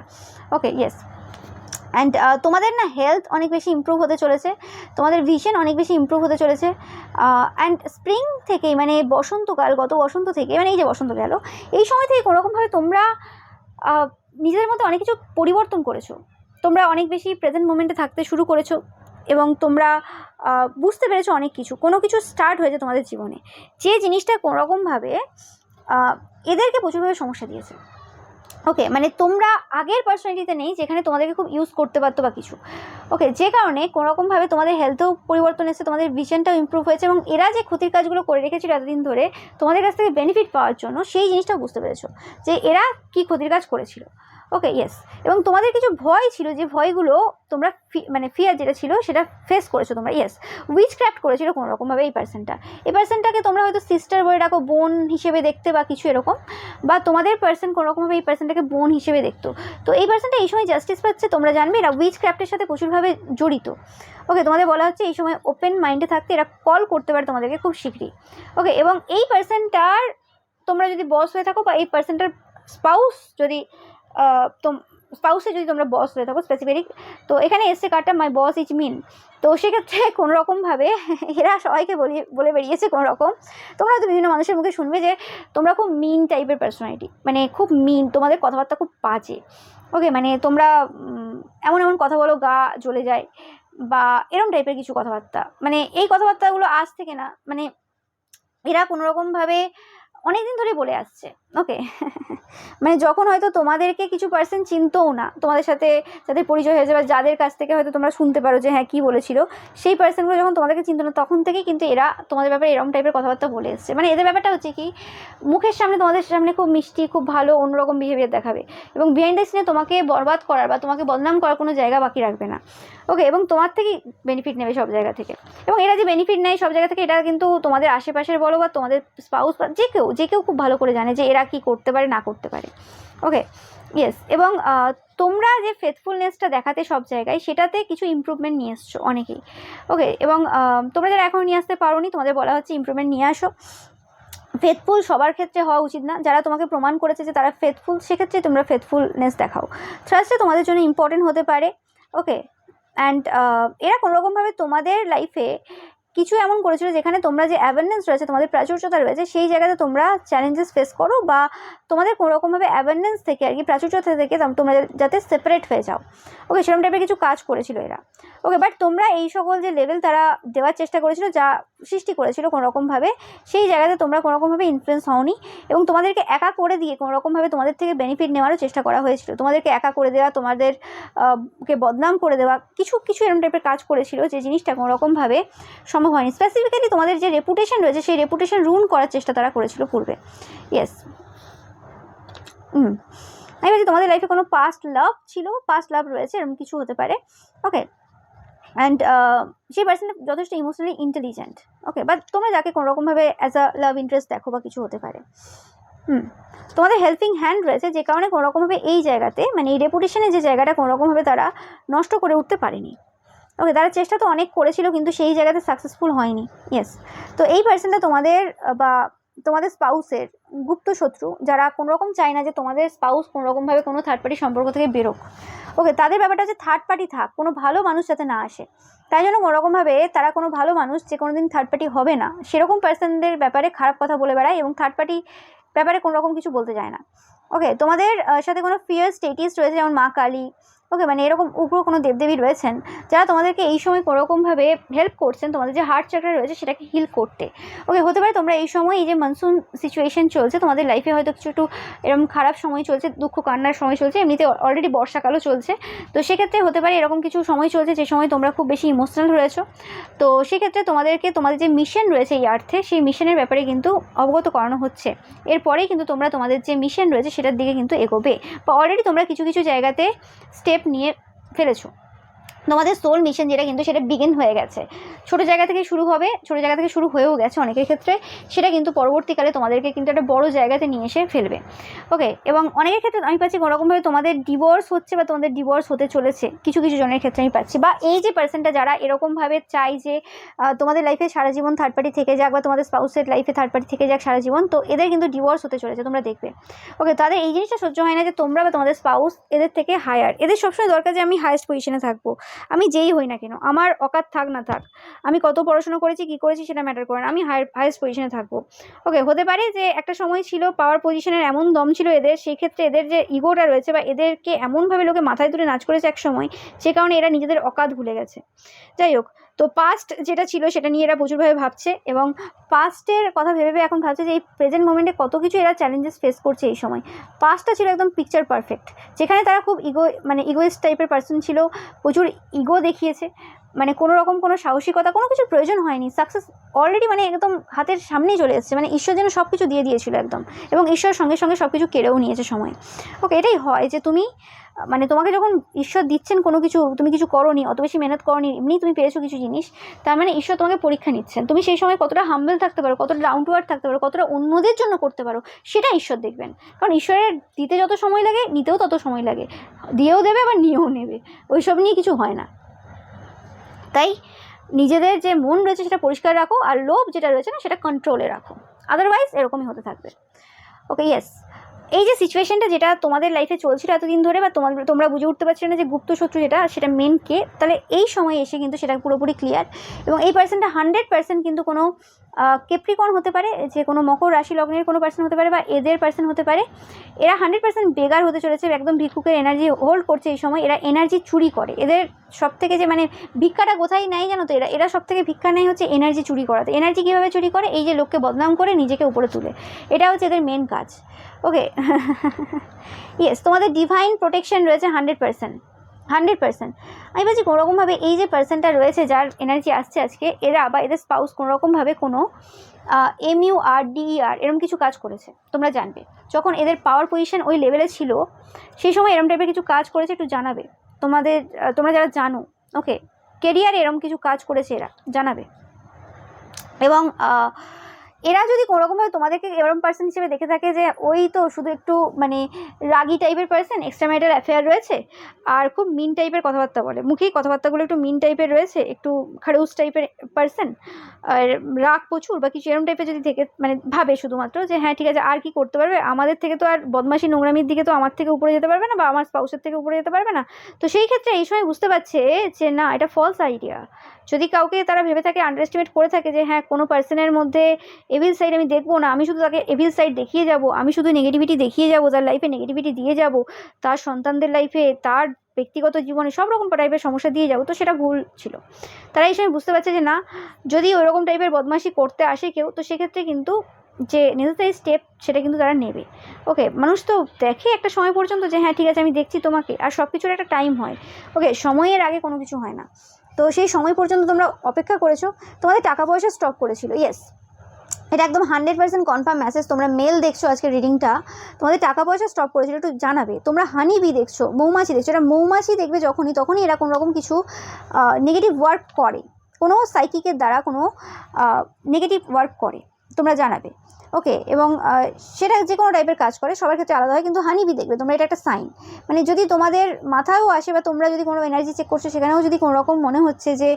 Speaker 1: ওকে, ইয়েস। অ্যান্ড তোমাদের না হেলথ অনেক বেশি ইমপ্রুভ হতে চলেছে, তোমাদের ভিশন অনেক বেশি ইমপ্রুভ হতে চলেছে। অ্যান্ড স্প্রিং থেকেই মানে বসন্তকাল, গত বসন্ত থেকে মানে এই যে বসন্ত গেল, এই সময় থেকে কোনোরকমভাবে তোমরা নিজেদের মধ্যে অনেক কিছু পরিবর্তন করেছো, তোমরা অনেক বেশি প্রেজেন্ট মোমেন্টে থাকতে শুরু করেছো এবং তোমরা বুঝতে পেরেছো অনেক কিছু, কোনো কিছু স্টার্ট হয়েছে তোমাদের জীবনে যে জিনিসটা কোনোরকমভাবে এদেরকে প্রচুরভাবে সমস্যা দিয়েছে। ওকে, মানে তোমরা আগের পার্সোনালিটিতে নেই যেখানে তোমাদেরকে খুব ইউজ করতে পারতো বা কিছু। ওকে, যে কারণে কোনোরকমভাবে তোমাদের হেলথেও পরিবর্তন এসেছে, তোমাদের ভিশনটাও ইমপ্রুভ হয়েছে, এবং এরা যে ক্ষতির কাজগুলো করে রেখেছিল এতদিন ধরে তোমাদের কাছ থেকে বেনিফিট পাওয়ার জন্য, সেই জিনিসটাও বুঝতে পেরেছো যে এরা কী ক্ষতির কাজ করেছিল। ওকে, ইয়েস। এবং তোমাদের কিছু ভয় ছিল, যে ভয়গুলো তোমরা মানে ফিয়ার যেটা ছিল সেটা ফেস করেছো তোমরা। ইয়েস, উইচ ক্রাফট করেছিল কোনোরকমভাবে এই পার্সনটাকে তোমরা হয়তো সিস্টার বলে ডাকো, বোন হিসেবে দেখতে বা কিছু এরকম, বা তোমাদের পার্সন কোনোরকমভাবে এই পার্সনটাকে বোন হিসেবে দেখতো। তো এই পার্সনটা এই সময় জাস্টিস পাচ্ছে, তোমরা জানবে এরা উইচ ক্রাফটের সাথে প্রচুরভাবে জড়িত। ওকে, তোমাদের বলা হচ্ছে এই সময় ওপেন মাইন্ডে থাকতে, এরা কল করতে পারে তোমাদেরকে খুব শীঘ্রই। ওকে, এবং এই পার্সনটার তোমরা যদি বস হয়ে থাকো, বা এই পার্সনটার স্পাউস যদি স্পাউসে যদি তোমরা বস হয়ে থাকো স্পেসিফিক, তো এখানে এসছে কার্ডটা মাই বস ইজ মিন। তো সেক্ষেত্রে কোনোরকমভাবে এরা সবাইকে বলে বেরিয়েছে কোনোরকম, তোমরা হয়তো বিভিন্ন মানুষের মুখে শুনবে যে তোমরা খুব মিন টাইপের পার্সোনালিটি, মানে খুব মিন, তোমাদের কথাবার্তা খুব বাজে। ওকে, মানে তোমরা এমন এমন কথা বলো গা জ্বলে যায়, বা এরম টাইপের কিছু কথাবার্তা, মানে এই কথাবার্তাগুলো আজ থেকে না, মানে এরা কোনোরকমভাবে অনেকদিন ধরে বলে আসছে। ওকে, মানে যখন হয়তো তোমাদেরকে কিছু পার্সন চিনতও না, তোমাদের সাথে যাদের পরিচয় হয়েছে বা যাদের কাছ থেকে হয়তো তোমরা শুনতে পারো যে হ্যাঁ কী বলেছিল, সেই পার্সনগুলো যখন তোমাদেরকে চিনতো না, তখন থেকেই কিন্তু এরা তোমাদের ব্যাপারে এরকম টাইপের কথাবার্তা বলে এসছে। মানে এদের ব্যাপারটা হচ্ছে কি, মুখের সামনে তোমাদের সামনে খুব মিষ্টি, খুব ভালো অন্যরকম বিহেভিয়ার দেখাবে, এবং বিহাইন্ড দ্য সিনে তোমাকে বরবাদ করার বা তোমাকে বদনাম করার কোনো জায়গা বাকি রাখবে না। ওকে, এবং তোমার থেকেই বেনিফিট নেবে সব জায়গা থেকে, এবং এরা যে বেনিফিট নেয় সব জায়গা থেকে, এটা কিন্তু তোমাদের আশেপাশের বলো বা তোমাদের স্পাউস বা যে কেউ খুব ভালো করে জানে যে এরা কী করতে পারে না করতে পারে। ওকে, ইয়েস। এবং তোমরা যে ফেথফুলনেসটা দেখাতে সব জায়গায়, সেটাতে কিছু ইমপ্রুভমেন্ট নিয়ে এসছো অনেকেই। ওকে, এবং তোমরা যারা এখনও নিয়ে আসতে পারোনি, তোমাদের বলা হচ্ছে ইমপ্রুভমেন্ট নিয়ে আসো। ফেথফুল সবার ক্ষেত্রে হওয়া উচিত না, যারা তোমাকে প্রমাণ করেছে যে তারা ফেথফুল, সেক্ষেত্রে তোমরা ফেথফুলনেস দেখাও। ট্রাস্টে তোমাদের জন্য ইম্পর্টেন্ট হতে পারে। ওকে, অ্যান্ড এরা কোনোরকমভাবে তোমাদের লাইফে কিছু এমন করেছিল যেখানে তোমরা যে অ্যাওয়ারনেস রয়েছে, তোমাদের প্রাচুর্যতা রয়েছে, সেই জায়গাতে তোমরা চ্যালেঞ্জেস ফেস করো, বা তোমাদের কোনোরকমভাবে অ্যাওয়ারনেস থেকে আর কি, প্রাচুর্যতা থেকে তোমরা যাতে সেপারেট হয়ে যাও। ওকে, সেরকম টাইপের কিছু কাজ করেছিল এরা। ওকে, বাট তোমরা এই সকল যে লেভেল তারা দেওয়ার চেষ্টা করেছিল, যা সৃষ্টি করেছিল কোনোরকমভাবে, সেই জায়গাতে তোমরা কোনোরকমভাবে ইনফ্লুয়েন্স হওনি, এবং তোমাদেরকে একা করে দিয়ে কোনোরকমভাবে তোমাদের থেকে বেনিফিট নেওয়ারও চেষ্টা করা হয়েছিল। তোমাদেরকে একা করে দেওয়া, তোমাদের কে বদনাম করে দেওয়া, কিছু এরকম টাইপের কাজ করেছিল, যে জিনিসটা কোনোরকমভাবে সম্ভব হয়নি। স্পেসিফিক্যালি তোমাদের যে রেপুটেশন রয়েছে, সেই রেপুটেশন রুন করার চেষ্টা তারা করেছিল পূর্বে। ইয়েস, আমি বলছি তোমাদের লাইফে কোনো পাস্ট লাভ ছিল, পাস্ট লাভ রয়েছে, এরকম কিছু হতে পারে। ওকে, অ্যান্ড সেই পার্সনটা যথেষ্ট ইমোশনালি ইন্টেলিজেন্ট। ওকে, বাট তোমরা যাকে কোনোরকমভাবে অ্যাজ আ লাভ ইন্টারেস্ট দেখো বা কিছু হতে পারে। তোমাদের হেল্পিং হ্যান্ড রয়েছে, যে কারণে কোনোরকমভাবে এই জায়গাতে মানে এই রেপুটেশনের যে জায়গাটা কোনোরকমভাবে তারা নষ্ট করে উঠতে পারেনি। ওকে, তারা চেষ্টা তো অনেক করেছিল, কিন্তু সেই জায়গাতে সাকসেসফুল হয়নি। ইয়েস, তো এই পার্সনটা তোমাদের বা তোমাদের স্পাউসের গুপ্ত শত্রু, যারা কোনোরকম চায় না যে তোমাদের স্পাউস কোনোরকমভাবে কোনো থার্ড পার্টি সম্পর্ক থেকে বেরোক। ওকে, তাদের ব্যাপারটা হচ্ছে থার্ড পার্টি থাক, কোনো ভালো মানুষ যাতে না আসে, তাই জন্য কোনোরকমভাবে তারা কোনো ভালো মানুষ যে কোনো দিন থার্ড পার্টি হবে না, সেরকম পার্সনদের ব্যাপারে খারাপ কথা বলে বেড়ায়, এবং থার্ড পার্টি ব্যাপারে কোনোরকম কিছু বলতে যায় না। ওকে, তোমাদের সাথে কোনো ফিয়ার স্টেটিস রয়েছে, যেমন মা কালী, ওকে, মানে এরকম উগ্র কোনো দেবদেবী রয়েছেন যারা তোমাদেরকে এই সময় কোনোরকমভাবে হেল্প করছেন তোমাদের যে হার্ট চাকরা রয়েছে সেটাকে হিল করতে। ওকে, হতে পারে তোমরা এই সময় এই যে মনসুন সিচুয়েশন চলছে তোমাদের লাইফে হয়তো কিছু একটু এরকম খারাপ সময় চলছে, দুঃখ কান্নার সময় চলছে, এমনিতে অলরেডি বর্ষাকালও চলছে, তো সেক্ষেত্রে হতে পারে এরকম কিছু সময় চলছে যে সময় তোমরা খুব বেশি ইমোশনাল রয়েছো। তো সেক্ষেত্রে তোমাদেরকে তোমাদের যে মিশন রয়েছে এই আর্থে সেই মিশনের ব্যাপারে কিন্তু অবগত করানো হচ্ছে। এরপরেই কিন্তু তোমরা তোমাদের যে মিশন রয়েছে সেটার দিকে কিন্তু এগোবে, বা অলরেডি তোমরা কিছু কিছু জায়গাতে স্টেপ নিয়ে ফেলেছো। তোমাদের সোল মিশন যেটা কিন্তু সেটা বিগিন হয়ে গেছে, ছোটো জায়গা থেকে শুরু হবে, ছোটো জায়গা থেকে শুরু হয়েও গেছে অনেকের ক্ষেত্রে, সেটা কিন্তু পরবর্তীকালে তোমাদেরকে কিন্তু একটা বড় জায়গাতে নিয়ে এসে ফেলবে। ওকে, এবং অনেকের ক্ষেত্রে আমি পাচ্ছি কোনোরকমভাবে তোমাদের ডিভোর্স হচ্ছে বা তোমাদের ডিভোর্স হতে চলেছে কিছু কিছু জনের ক্ষেত্রে আমি পাচ্ছি, বা এই যে পার্সনটা যারা এরকমভাবে চাই যে তোমাদের লাইফে সারা জীবন থার্ড পার্টি থেকে যাক, বা তোমাদের স্পাউসের লাইফে থার্ড পার্টি থেকে যাক সারা জীবন, তো এদের কিন্তু ডিভোর্স হতে চলেছে তোমরা দেখবে। ওকে, তাদের এই জিনিসটা সহ্য হয় না যে তোমরা বা তোমাদের স্পাউস এদের থেকে হায়ার, এদের সবসময় দরকার যে আমি হায়েস্ট পজিশনে থাকবো, আমি যেই হই না কেন, আমার অকাত থাক না থাক, আমি কত পড়াশোনা করেছি কী করেছি সেটা ম্যাটার করে না, আমি হায়েস্ট পজিশনে থাকবো। ওকে, হতে পারে যে একটা সময় ছিল পাওয়ার পজিশনের এমন দম ছিল এদের, সেই ক্ষেত্রে এদের যে ইগোটা রয়েছে বা এদেরকে এমনভাবে লোকে মাথায় তুলে নাচ করেছে এক সময়, সে কারণে এরা নিজেদের অকাত ভুলে গেছে। যাই হোক, তো পাস্ট যেটা ছিল সেটা নিয়ে এরা প্রচুরভাবে ভাবছে, এবং পাস্টের কথা ভেবে এখন ভাবছে যে এই প্রেজেন্ট মোমেন্টে কত কিছু এরা চ্যালেঞ্জেস ফেস করছে এই সময়। পাস্টটা ছিল একদম পিকচার পারফেক্ট, যেখানে তারা খুব ইগোইস্ট টাইপের পার্সন ছিল, প্রচুর ইগো দেখিয়েছে, মানে কোনো রকম কোনো সাহসিকতা কোনো কিছুর প্রয়োজন হয়নি, সাকসেস অলরেডি মানে একদম হাতের সামনেই চলে এসেছে, মানে ঈশ্বর যেন সব কিছু দিয়ে দিয়েছিল একদম, এবং ঈশ্বর সঙ্গে সঙ্গে সব কিছু কেড়েও নিয়েছে সময়। ওকে, এটাই হয় যে তুমি মানে তোমাকে যখন ঈশ্বর দিচ্ছেন কোনো কিছু, তুমি কিছু করোনি, অত বেশি মেহনত করোনি, এমনি তুমি পেয়েছো কিছু জিনিস, তার মানে ঈশ্বর তোমাকে পরীক্ষা নিচ্ছেন, তুমি সেই সময় কতটা হাম্বল থাকতে পারো, কতটা ডাউন টু আর্থ থাকতে পারো, কতটা অন্যদের জন্য করতে পারো, সেটা ঈশ্বর দেখবেন। কারণ ঈশ্বরের দিতে যত সময় লাগে নিতেও তত সময় লাগে, দিয়েও দেবে আবার নিয়েও নেবে, ওইসব নিয়ে কিছু হয় না। তাই নিজেদের যে মন রয়েছে সেটা পরিষ্কার রাখো, আর লোভ যেটা রয়েছে না সেটা কন্ট্রোলে রাখো, আদারওয়াইজ এরকমই হতে থাকবে। ওকে, ইয়েস, এই যে সিচুয়েশনটা যেটা তোমাদের লাইফে চলছিল এতদিন ধরে, বা তোমরা বুঝে উঠতে পারছিলে না যে গুপ্ত শত্রু যেটা সেটা মেন কে, তাহলে এই সময় এসে কিন্তু সেটা পুরোপুরি ক্লিয়ার। এবং এই পার্সনটা 100% কিন্তু কোনো কেপ্রিকর্ন হতে পারে, যে কোনো মকর রাশি লগ্নের কোনো পার্সন হতে পারে, বা এদের পার্সন হতে পারে। এরা 100% বেগার হতে চলেছে, একদম ভিক্ষুকের এনার্জি হোল্ড করছে এই সময়, এরা এনার্জি চুরি করে। এদের সব থেকে যে মানে ভিক্ষাটা কোথায় নেয় জানো তো, এরা সব থেকে ভিক্ষা নেয় হচ্ছে এনার্জি চুরি করাতে। এনার্জি কীভাবে চুরি করে, এই যে লোককে বদনাম করে নিজেকে উপরে তুলে, এটা হচ্ছে এদের মেন কাজ। ওকে, ইয়েস, তোমাদের ডিভাইন প্রোটেকশন রয়েছে 100%। আমি বলছি কোনোরকমভাবে এই যে পার্সনটা রয়েছে যার এনার্জি আসছে আজকে, এরা বা এদের স্পাউস কোনোরকমভাবে কোনো MURDER এরকম কিছু কাজ করেছে, তোমরা জানবে। যখন এদের পাওয়ার পজিশন ওই লেভেলে ছিল সেই সময় এরম টাইপের কিছু কাজ করেছে, একটু জানাবে তোমরা যারা জানো। ওকে, কেরিয়ারে এরম কিছু কাজ করেছে এরা, জানাবে। এবং এরা যদি কোনোরকমভাবে তোমাদেরকে এরকম পার্সন হিসেবে দেখে থাকে যে ওই তো শুধু একটু মানে রাগি টাইপের পার্সন, এক্সট্রাম্যারিটাল অ্যাফেয়ার রয়েছে, আর খুব মিন টাইপের কথাবার্তা বলে, মুখেই কথাবার্তাগুলো একটু মিন টাইপের রয়েছে, একটু খাড়ুস টাইপের পার্সন, আর রাগ প্রচুর বা কিছু এরকম টাইপের যদি থেকে মানে ভাবে শুধুমাত্র যে হ্যাঁ ঠিক আছে আর কি করতে পারবে, আমাদের থেকে তো আর বদমাশি নোংরামির দিকে তো আমার থেকে উপরে যেতে পারবে না, বা আমার স্পাউসের থেকে উপরে যেতে পারবে না। তো সেই ক্ষেত্রে এই সময় বুঝতে পারছে যে না, এটা ফলস আইডিয়া। যদি কাউকে তারা ভেবে থাকে, আন্ডার এস্টিমেট করে থাকে যে হ্যাঁ কোনো পার্সনের মধ্যে এভিল সাইড আমি দেখবো না, আমি শুধু তাকে এভিল সাইড দেখিয়ে যাব, আমি শুধু নেগেটিভিটি দেখিয়ে যাব, তার লাইফে নেগেটিভিটি দিয়ে যাব, তার সন্তানদের লাইফে, তার ব্যক্তিগত জীবনে সব রকম টাইপের সমস্যা দিয়ে যাব, তো সেটা ভুল ছিল। তারা এই সময় বুঝতে পারছে যে না, যদি ওইরকম টাইপের বদমাশি করতে আসে কেউ, তো সেক্ষেত্রে কিন্তু যে নেসেসারি স্টেপ সেটা কিন্তু তারা নেবে। ওকে, মানুষ তো দেখে একটা সময় পর্যন্ত যে হ্যাঁ ঠিক আছে আমি দেখছি তোমাকে, আর সব কিছুর একটা টাইম হয়। ওকে, সময়ের আগে কোনো কিছু হয় না, তো সেই সময় পর্যন্ত তোমরা অপেক্ষা করেছো, তোমাদের টাকা পয়সা স্টপ করেছিল। ইয়েস, এটা একদম 100% কনফার্ম মেসেজ। তোমরা মেল দেখছো আজকে রিডিংটা, তোমাদের টাকা পয়সা স্টপ করেছিল, একটু জানাবে। তোমরা হানি বি দেখছো, মৌমাছি দেখছো, এটা মৌমাছি দেখবে তখনই এরা কোনো রকম কিছু নেগেটিভ ওয়ার্ক করে, কোনো সাইকিকের দ্বারা কোনো নেগেটিভ ওয়ার্ক করে, তোমরা জানাবে। ওকে, এবং সেটা যে কোনো টাইপের কাজ করে, সবার ক্ষেত্রে আলাদা হয়, কিন্তু হানিবি দেখবে তোমরা, এটা একটা সাইন। মানে যদি তোমাদের মাথায়ও আসে বা তোমরা যদি কোনো এনার্জি চেক করছো সেখানেও যদি কোনো রকম মনে হচ্ছে যে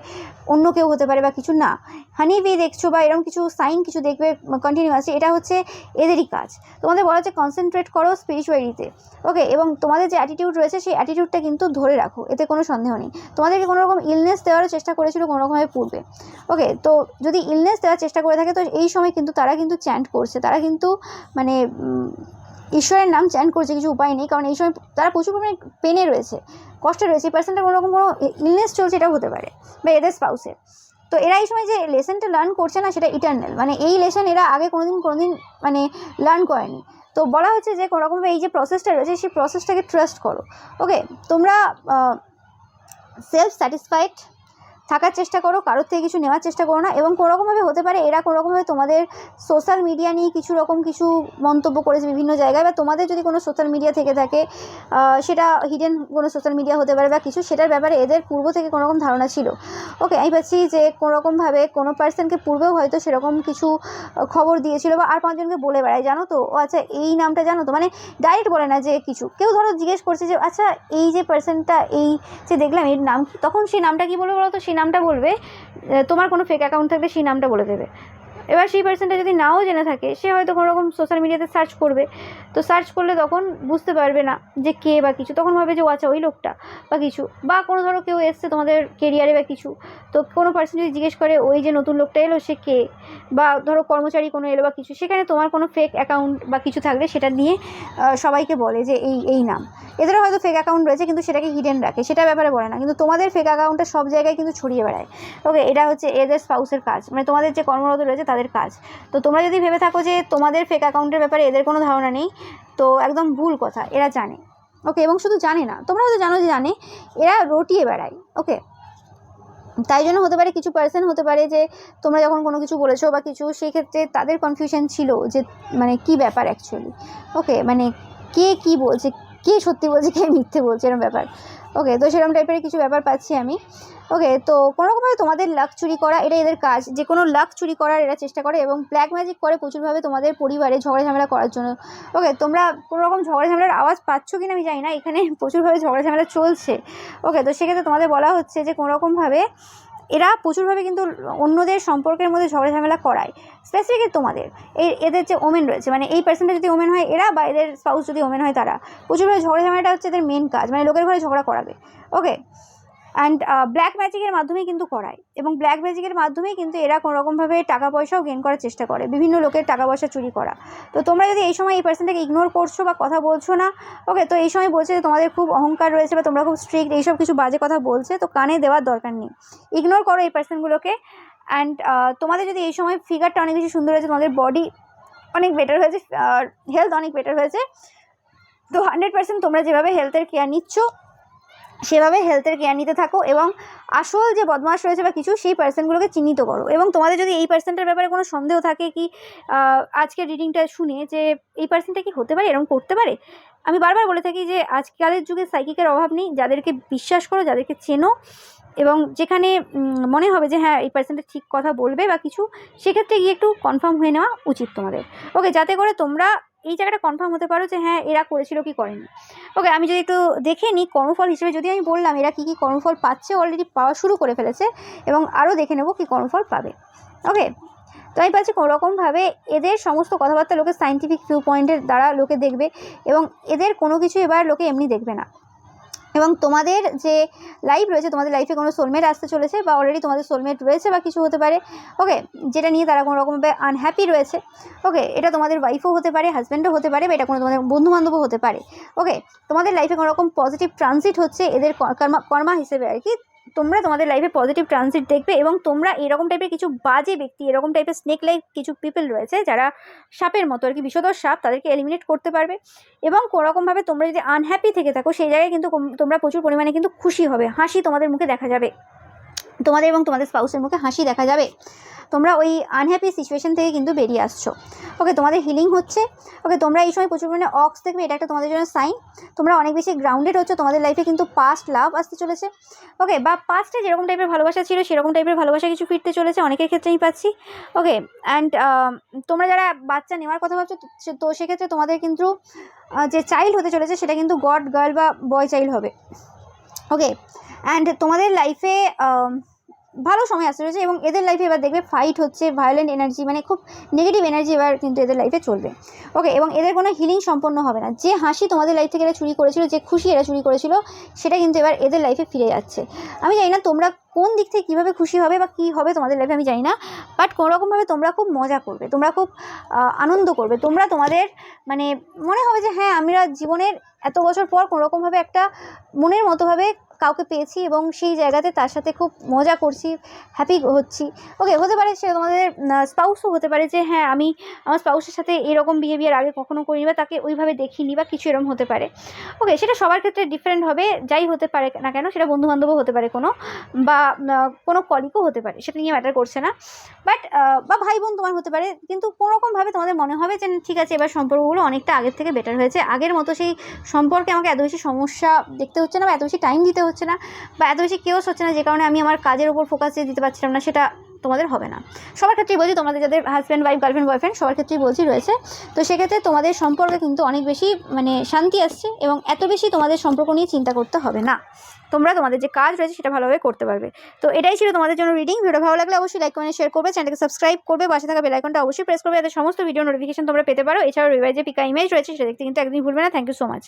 Speaker 1: অন্য কেউ হতে পারে বা কিছু, না, হানিবি দেখছো বা এরকম কিছু সাইন কিছু দেখবে কন্টিনিউয়াসলি, এটা হচ্ছে এদেরই কাজ। তোমাদের বলা হচ্ছে কনসেন্ট্রেট করো স্পিরিচুয়ালিটিতে। ওকে, এবং তোমাদের যে অ্যাটিটিউড রয়েছে সেই অ্যাটিটিউডটা কিন্তু ধরে রাখো, এতে কোনো সন্দেহ নেই। তোমাদেরকে কোনো রকম ইলনেস দেওয়ারও চেষ্টা করেছিল কোনো রকমভাবে পূর্বে। ওকে, তো যদি ইলনেস দেওয়ার চেষ্টা করে থাকে তো এই সময় কিন্তু তারা কিন্তু চ্যান্ট করছে তারা কিন্তু মানে ঈশ্বরের নাম চ্যান্ট করছে, কিছু উপায় নেই, কারণ এই সময় তারা প্রচুর পরিমাণে পেনে রয়েছে, কষ্টে রয়েছে। এই পার্সনটা কোনো রকম কোনো ইলনেস চলছে, এটাও হতে পারে, বা এদের স্পাউসের। তো এরা এই সময় যে লেসনটা লার্ন করছে না, সেটা ইটারনাল, মানে এই লেসন এরা আগে কোনোদিন মানে লার্ন করেনি। তো বলা হচ্ছে যে কোনোরকমভাবে এই যে প্রসেসটা রয়েছে সেই প্রসেসটাকে ট্রাস্ট করো। ওকে, তোমরা সেলফ স্যাটিসফাইড থাকার চেষ্টা করো, কারোর থেকে কিছু নেওয়ার চেষ্টা করো না। এবং কোনোরকমভাবে হতে পারে এরা কোনোরকমভাবে তোমাদের সোশ্যাল মিডিয়া নিয়ে কিছু মন্তব্য করেছে বিভিন্ন জায়গায়, বা তোমাদের যদি কোনো সোশ্যাল মিডিয়া থেকে থাকে সেটা হিডেন কোনো সোশ্যাল মিডিয়া হতে পারে বা কিছু, সেটার ব্যাপারে এদের পূর্ব থেকে কোনোরকম ধারণা ছিল। ওকে, আমি পাচ্ছি যে কোনোরকমভাবে কোনো পার্সনকে পূর্বেও হয়তো সেরকম কিছু খবর দিয়েছিল, বা আর 5 জনকে বলে বেড়ায়, জানো তো ও আচ্ছা এই নামটা জানো তো, মানে ডাইরেক্ট বলে না যে কিছু, কেউ ধরো জিজ্ঞেস করছে যে আচ্ছা এই যে পার্সনটা এই যে দেখলাম এর নাম কি, তখন সেই নামটা কি বলবে বলো তো, সেই নামটা বলবে, তোমার কোনো ফেক অ্যাকাউন্ট থাকলে সেই নামটা বলে দেবে। এবার সেই পার্সনটা যদি নাও জেনে থাকে, সে হয়তো কোনো রকম সোশ্যাল মিডিয়াতে সার্চ করবে, তো সার্চ করলে তখন বুঝতে পারবে না যে কে বা কিছু, তখন ভাবে যে ও আচ্ছা ওই লোকটা বা কিছু। বা কোনো ধরো কেউ এসছে তোমাদের কেরিয়ারে বা কিছু, তো কোনো পার্সন যদি জিজ্ঞেস করে ওই যে নতুন লোকটা এলো সে কে, বা ধরো কর্মচারী কোনো এলো বা কিছু, সেখানে তোমার কোনো ফেক অ্যাকাউন্ট বা কিছু থাকলে সেটা নিয়ে সবাইকে বলে যে এই নাম। এদেরও হয়তো ফেক অ্যাকাউন্ট রয়েছে কিন্তু সেটাকে হিডেন রাখে, সেটা ব্যাপারে বলে না, কিন্তু তোমাদের ফেক অ্যাকাউন্টটা সব জায়গায় কিন্তু ছড়িয়ে বেড়ায়। ওকে, এটা হচ্ছে এদের স্পাউসের কাজ, মানে তোমাদের যে কর্মরত রয়েছে তাদের কাজ। তো তোমরা যদি ভেবে থাকো যে তোমাদের ফেক অ্যাকাউন্টের ব্যাপারে এদের কোনো ধারণা নেই, তো একদম ভুল কথা, এরা জানে। ওকে, এবং শুধু জানে না, তোমরা হয়তো জানো যে জানে, এরা রটিয়ে বেড়ায়। ওকে, তাই জন্য হতে পারে কিছু পার্সন হতে পারে যে তোমরা যখন কোনো কিছু বলেছো বা কিছু, সেই ক্ষেত্রে তাদের কনফিউশন ছিল যে মানে কি ব্যাপার অ্যাকচুয়ালি। ওকে, মানে কে কি বলছে, কে সত্যি বলছে কে মিথ্যে বলছে, এরকম ব্যাপার। ওকে, তো সেরকম টাইপের কিছু ব্যাপার পাচ্ছি আমি। ওকে, তো কোনোরকমভাবে তোমাদের লাক চুরি করা, এটা এদের কাজ, যে কোনো লাক চুরি করার এরা চেষ্টা করে, এবং ব্ল্যাক ম্যাজিক করে প্রচুরভাবে তোমাদের পরিবারে ঝগড়া ঝামেলা করার জন্য। ওকে, তোমরা কোনোরকম ঝগড়া ঝামেলার আওয়াজ পাচ্ছ কিনা আমি জানি না, এখানে প্রচুরভাবে ঝগড়া ঝামেলা চলছে। ওকে, তো সেক্ষেত্রে তোমাদের বলা হচ্ছে যে কোনোরকমভাবে এরা প্রচুরভাবে কিন্তু অন্যদের সম্পর্কের মধ্যে ঝগড়া ঝামেলা করায়, স্পেসিফিকলি তোমাদের এদের যে ওমেন রয়েছে, মানে এই পার্সনটা যদি ওমেন হয় এরা, বা এদের স্পাউস যদি ওমেন হয় তারা, প্রচুরভাবে ঝগড়া ঝামেলাটা হচ্ছে এদের মেন কাজ, মানে লোকের ঘরে ঝগড়া করাবে। ওকে, অ্যান্ড ব্ল্যাক ম্যাজিকের মাধ্যমেই কিন্তু করায়, এবং ব্ল্যাক ম্যাজিকের মাধ্যমেই কিন্তু এরা কোনোরকমভাবে টাকা পয়সাও গেন করার চেষ্টা করে, বিভিন্ন লোকের টাকা পয়সা চুরি করা। তো তোমরা যদি এই সময় এই পার্সনটাকে ইগনোর করছো বা কথা বলছো না, ওকে, তো এই সময় বলছে যে তোমাদের খুব অহংকার রয়েছে বা তোমরা খুব স্ট্রিক্ট, এইসব কিছু বাজে কথা বলছে, তো কানে দেওয়ার দরকার নেই, ইগনোর করো এই পার্সনগুলোকে। অ্যান্ড তোমাদের যদি এই সময় ফিগারটা অনেক বেশি সুন্দর হয়েছে, তোমাদের বডি অনেক বেটার হয়েছে, হেলথ অনেক বেটার হয়েছে, তো 100% তোমরা যেভাবে হেলথের কেয়ার নিচ্ছ সেভাবে হেলথের কেয়ার নিতে থাকো, এবং আসল যে বদমাশ রয়েছে বা কিছু, সেই পার্সনগুলোকে চিহ্নিত করো। এবং তোমাদের যদি এই পার্সনটার ব্যাপারে কোনো সন্দেহ থাকে কি আজকের রিডিংটা শুনে যে এই পার্সনটা কি হতে পারে, এরকম করতে পারে, আমি বারবার বলে থাকি যে আজকালের যুগে সাইকিকের অভাব নেই, যাদেরকে বিশ্বাস করো, যাদেরকে চেনো, এবং যেখানে মনে হবে যে হ্যাঁ এই পার্সনটা ঠিক কথা বলবে বা কিছু, সেক্ষেত্রে গিয়ে একটু কনফার্ম হয়ে নেওয়া উচিত তোমাদের। ওকে, যাতে করে তোমরা এই জায়গাটা কনফার্ম হতে পারো যে হ্যাঁ এরা করেছিল কি করেনি। ওকে, আমি যদি একটু দেখে নিই কর্মফল হিসেবে, যদি আমি বললাম এরা কী কী কর্মফল পাচ্ছে, অলরেডি পাওয়া শুরু করে ফেলেছে, এবং আরও দেখে নেব কী কর্মফল পাবে। ওকে, তো আমি পাচ্ছি কোনোরকমভাবে এদের সমস্ত কথাবার্তা লোকে সাইন্টিফিক ভিউ পয়েন্টের দ্বারা লোকে দেখবে, এবং এদের কোনো কিছু এবার লোকে এমনি দেখবে না। এবং তোমাদের যে লাইফ রয়েছে, তোমাদের লাইফে কোনো সোলমেট আসতে চলেছে, বা অলরেডি তোমাদের সোলমেট রয়েছে বা কিছু হতে পারে। ওকে, যেটা নিয়ে তারা কোনো রকমভাবে আনহ্যাপি রয়েছে। ওকে, এটা তোমাদের ওয়াইফও হতে পারে, হাজব্যান্ডও হতে পারে, বা এটা কোনো তোমাদের বন্ধুবান্ধবও হতে পারে। ওকে, তোমাদের লাইফে কোনো রকম পজিটিভ ট্রানজিট হচ্ছে এদের কর্মা হিসেবে আর কি, তোমরা তোমাদের লাইফে পজিটিভ ট্রানজিট দেখবে, এবং তোমরা এরকম টাইপের কিছু বাজে ব্যক্তি, এরকম টাইপের স্নেক লাইক কিছু পিপল রয়েছে যারা সাপের মতো আর কি, বিষধর সাপ, তাদেরকে এলিমিনেট করতে পারবে। এবং কোনোরকমভাবে তোমরা যদি আনহ্যাপি থেকে থাকো, সেই জায়গায় কিন্তু তোমরা প্রচুর পরিমাণে কিন্তু খুশি হবে, হাসি তোমাদের মুখে দেখা যাবে, তোমাদের এবং তোমাদের স্পাউসের মুখে হাসি দেখা যাবে, তোমরা ওই আনহ্যাপি সিচুয়েশন থেকে কিন্তু বেরিয়ে আসছো। ওকে, তোমাদের হিলিং হচ্ছে। ওকে, তোমরা এই সময় প্রচুর পরিমাণে অক্স দেখবে, এটা একটা তোমাদের জন্য সাইন, তোমরা অনেক বেশি গ্রাউন্ডেড হচ্ছে, তোমাদের লাইফে কিন্তু পাস্ট লাভ আসতে চলেছে। ওকে, বা পাস্টে যেরকম টাইপের ভালোবাসা ছিল সেরকম টাইপের ভালোবাসা কিছু ফিরতে চলেছে, অনেকের ক্ষেত্রে আমি পাচ্ছি। ওকে, অ্যান্ড তোমরা যারা বাচ্চা নেওয়ার কথা ভাবছো, তো সেক্ষেত্রে তোমাদের কিন্তু যে চাইল্ড হতে চলেছে সেটা কিন্তু গড, গার্ল বা বয় চাইল্ড হবে। ওকে, অ্যান্ড তোমাদের লাইফে ভালো সময় আসতে রয়েছে এবং এদের লাইফে এবার দেখবে ফাইট হচ্ছে, ভায়োলেন্ট এনার্জি, মানে খুব নেগেটিভ এনার্জি এবার কিন্তু এদের লাইফে চলবে। ওকে, এবং এদের কোনো হিলিং সম্পন্ন হবে না। যে হাসি তোমাদের লাইফ থেকে এরা চুরি করেছিল, যে খুশি এরা চুরি করেছিল, সেটা কিন্তু এবার এদের লাইফে ফিরে যাচ্ছে। আমি জানি না তোমরা কোন দিক থেকে কীভাবে খুশি হবে বা কী হবে তোমাদের লাইফে, আমি জানি না, বাট কোনোরকমভাবে তোমরা খুব মজা করবে, তোমরা খুব আনন্দ করবে, তোমরা তোমাদের মানে মনে হবে যে হ্যাঁ আমরা জীবনের এত বছর পর কোনোরকমভাবে একটা মনের মতোভাবে কাউকে পেয়েছি এবং সেই জায়গাতে তার সাথে খুব মজা করছি, হ্যাপি হচ্ছি। ওকে, হতে পারে সেটা তোমাদের স্পাউসও হতে পারে যে হ্যাঁ আমি আমার স্পাউসের সাথে এরকম বিহেভিয়ার আগে কখনো করিনি বা তাকে ওইভাবে দেখিনি বা কিছু এরকম হতে পারে। ওকে, সেটা সবার ক্ষেত্রে ডিফারেন্ট হবে, যাই হতে পারে না কেন, সেটা বন্ধুবান্ধবও হতে পারে কোনো, বা কোনো কলিগও হতে পারে, সেটা নিয়ে ম্যাটার করছে না। বাট বা ভাই বোন তোমার হতে পারে, কিন্তু কোনোরকমভাবে তোমাদের মনে হবে যে ঠিক আছে এবার সম্পর্কগুলো অনেকটা আগের থেকে বেটার হয়েছে, আগের মতো সেই সম্পর্কে আমাকে এত বেশি সমস্যা দেখতে হচ্ছে না বা এত বেশি টাইম দিতে হচ্ছে না বা এত বেশি কেওস হচ্ছে না, যে কারণে আমি আমার কাজের উপর ফোকাস দিতে পারছিলাম না, সেটা তোমাদের হবে না। সবার ক্ষেত্রেই বলছি, তোমাদের যাদের হাজব্যান্ড ওয়াইফ, গার্লফ্রেন্ড বয়ফ্রেন্ড, সবার ক্ষেত্রেই বলছি রয়েছে। তো সেক্ষেত্রে তোমাদের সম্পর্কে কিন্তু অনেক বেশি মানে শান্তি আসছে এবং এত বেশি তোমাদের সম্পর্ক নিয়ে চিন্তা করতে হবে না, তোমরা তোমাদের যে কাজ রয়েছে সেটা ভালোভাবে করতে পারবে। তো এটাই ছিল তোমাদের জন্য রিডিং। ভিডিও ভালো লাগলে অবশ্যই লাইক কমেন্ট শেয়ার করবে, চ্যানেলকে সাবস্ক্রাইব করবে, পাশে থাকা বেল আইকনটা অবশ্যই প্রেস করবে, যাতে সমস্ত ভিডিও নোটিফিকেশন তোমরা পেতে পারো। এছাড়াও রিভাইজে পিকা ইমেজ রয়েছে, সেটা দেখতে কিন্তু একদমই ভুলবে না। Thank you so much.